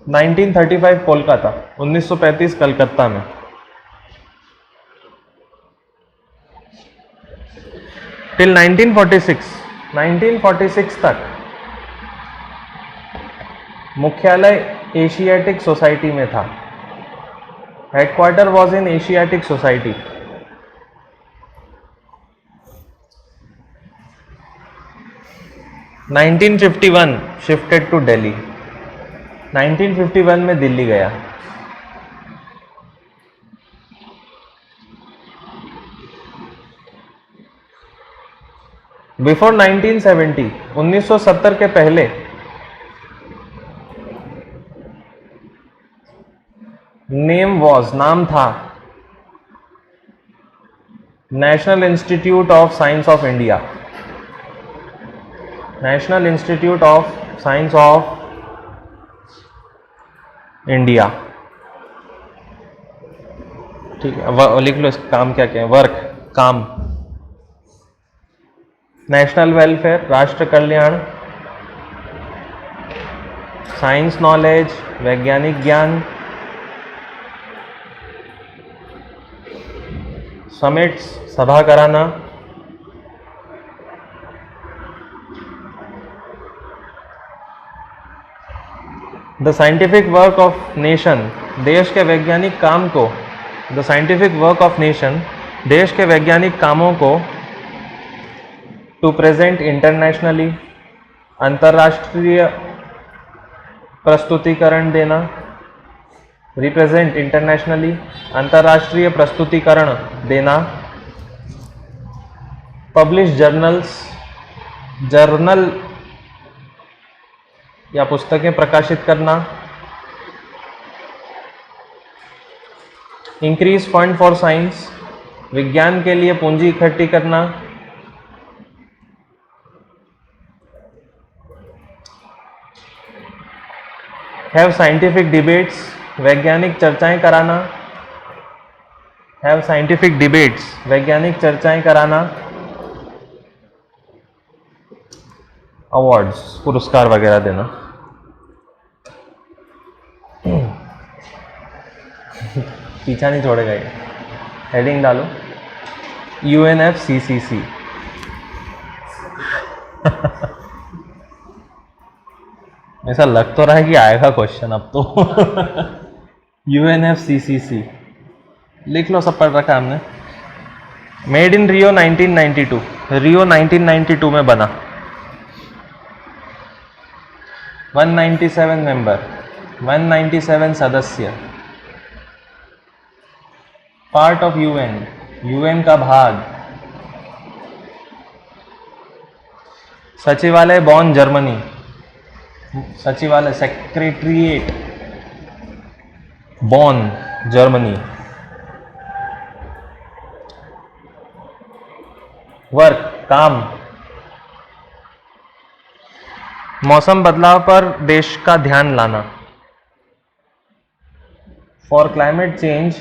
1935 कोलकाता, 1935 कलकत्ता में। टिल 1946 तक मुख्यालय एशियाटिक सोसाइटी में था। Headquarter was in Asiatic society. Nineteen 1951 shifted to Delhi, 1951 में दिल्ली गया। बिफोर 1970, 1970 के पहले नेम वॉज, नाम था national institute of science of India, national institute of science of India. ठीक है, लिख लो इसका काम क्या क्या है, वर्क, काम, नेशनल वेलफेयर, राष्ट्र कल्याण, साइंस नॉलेज, वैज्ञानिक ज्ञान, समिट्स, सभा कराना, the scientific work of nation, देश के वैज्ञानिक काम को, the scientific work of nation, देश के वैज्ञानिक कामों को, टू प्रेजेंट इंटरनेशनली, अंतर्राष्ट्रीय प्रस्तुतिकरण देना, रिप्रेजेंट इंटरनेशनली, अंतर्राष्ट्रीय प्रस्तुतिकरण देना, पब्लिश जर्नल्स, जर्नल या पुस्तकें प्रकाशित करना, इंक्रीज फंड फॉर साइंस, विज्ञान के लिए पूंजी इकट्ठी करना, हैव साइंटिफिक डिबेट्स, वैज्ञानिक चर्चाएं कराना, हैव साइंटिफिक डिबेट्स, वैज्ञानिक चर्चाएं कराना, अवार्ड्स, पुरस्कार वगैरह देना। पीछा नहीं छोड़ेगा ये। हेडिंग डालो UNFCCC। ऐसा लग तो रहा है कि आएगा क्वेश्चन अब तो। UNFCCC लिख लो, सब पढ़ रखा है हमने। मेड इन रियो 1992, रियो 1992 में बना। 197 मेंबर, 197 सदस्य, पार्ट ऑफ यूएन का भाग, सचिवालय बॉन जर्मनी, सचिवालय सेक्रेटरिएट बॉन जर्मनी। वर्क काम, मौसम बदलाव पर देश का ध्यान लाना। For climate change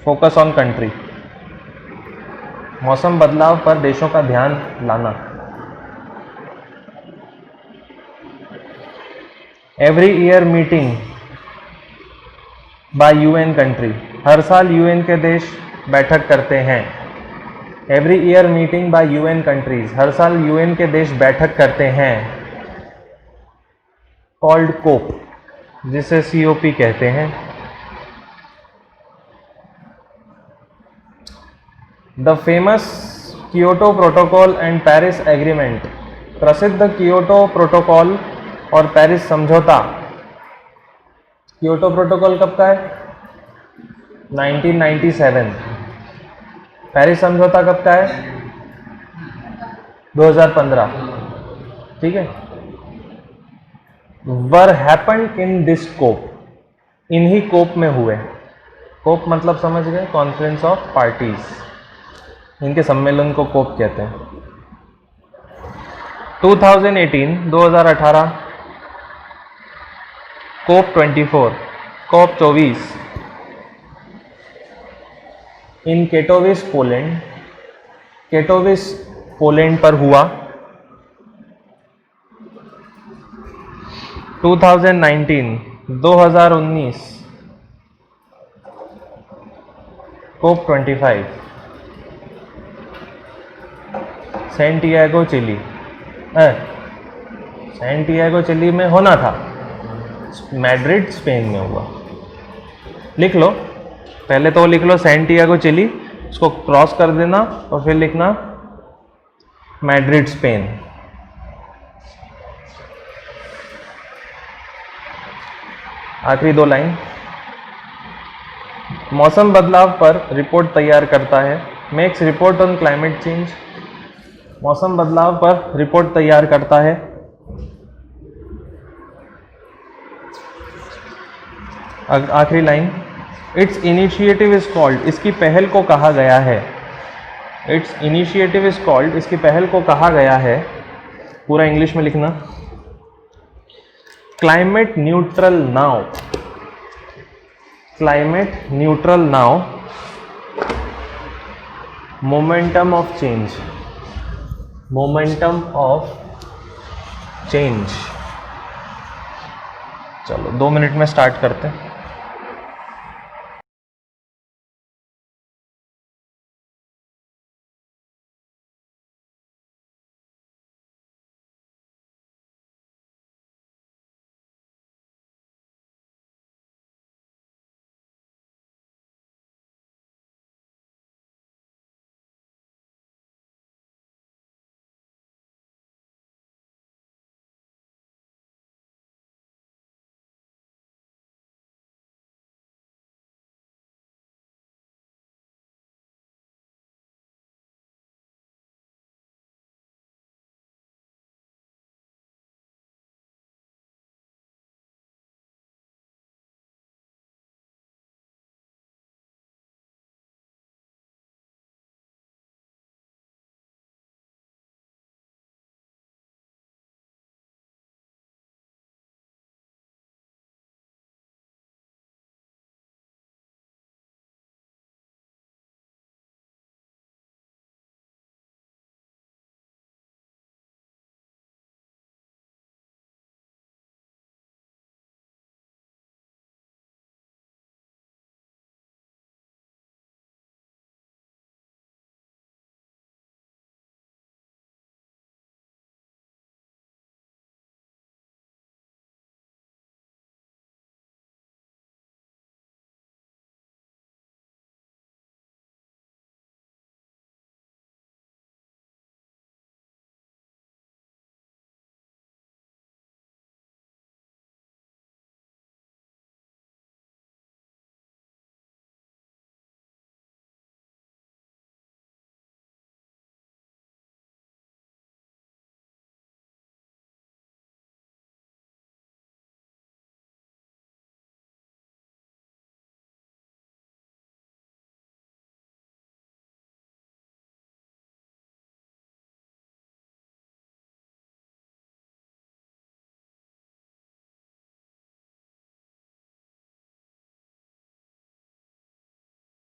focus on country, मौसम बदलाव पर देशों का ध्यान लाना। Every year meeting by UN country, हर साल यूएन के देश बैठक करते हैं। Every year meeting by UN countries, हर साल यूएन के देश बैठक करते हैं। कॉल्ड कोप, जिसे COP कहते हैं। The famous Kyoto protocol and Paris agreement, प्रसिद्ध कियोटो प्रोटोकॉल और पेरिस समझौता। कियोटो प्रोटोकॉल कब का है? 1997। पेरिस समझौता कब का है? 2015। ठीक है। वर हैपेंड इन दिस कोप, इन्हीं कोप में हुए। कोप मतलब समझ गए, कॉन्फ्रेंस ऑफ पार्टीज, इनके सम्मेलन को कोप कहते हैं। 2018 कोप 24, कोप 24 इन केटोविस पोलैंड, केटोविस पोलैंड पर हुआ। 2019 कोप 25 सैंटियागो चिली, सैंटियागो चिली में होना था, मैड्रिड स्पेन में हुआ। लिख लो, पहले तो लिख लो सैंटियागो चिली, उसको क्रॉस कर देना और फिर लिखना मैड्रिड स्पेन। आखिरी 2 लाइन, मौसम बदलाव पर रिपोर्ट तैयार करता है। Makes report on climate change, मौसम बदलाव पर रिपोर्ट तैयार करता है। आखिरी line, it's initiative is called, इसकी पहल को कहा गया है। इट्स इनिशिएटिव इज कॉल्ड, इसकी पहल को कहा गया है। पूरा इंग्लिश में लिखना, climate neutral now, climate neutral now, momentum of change, momentum of change. चलो 2 मिनट में स्टार्ट करते हैं।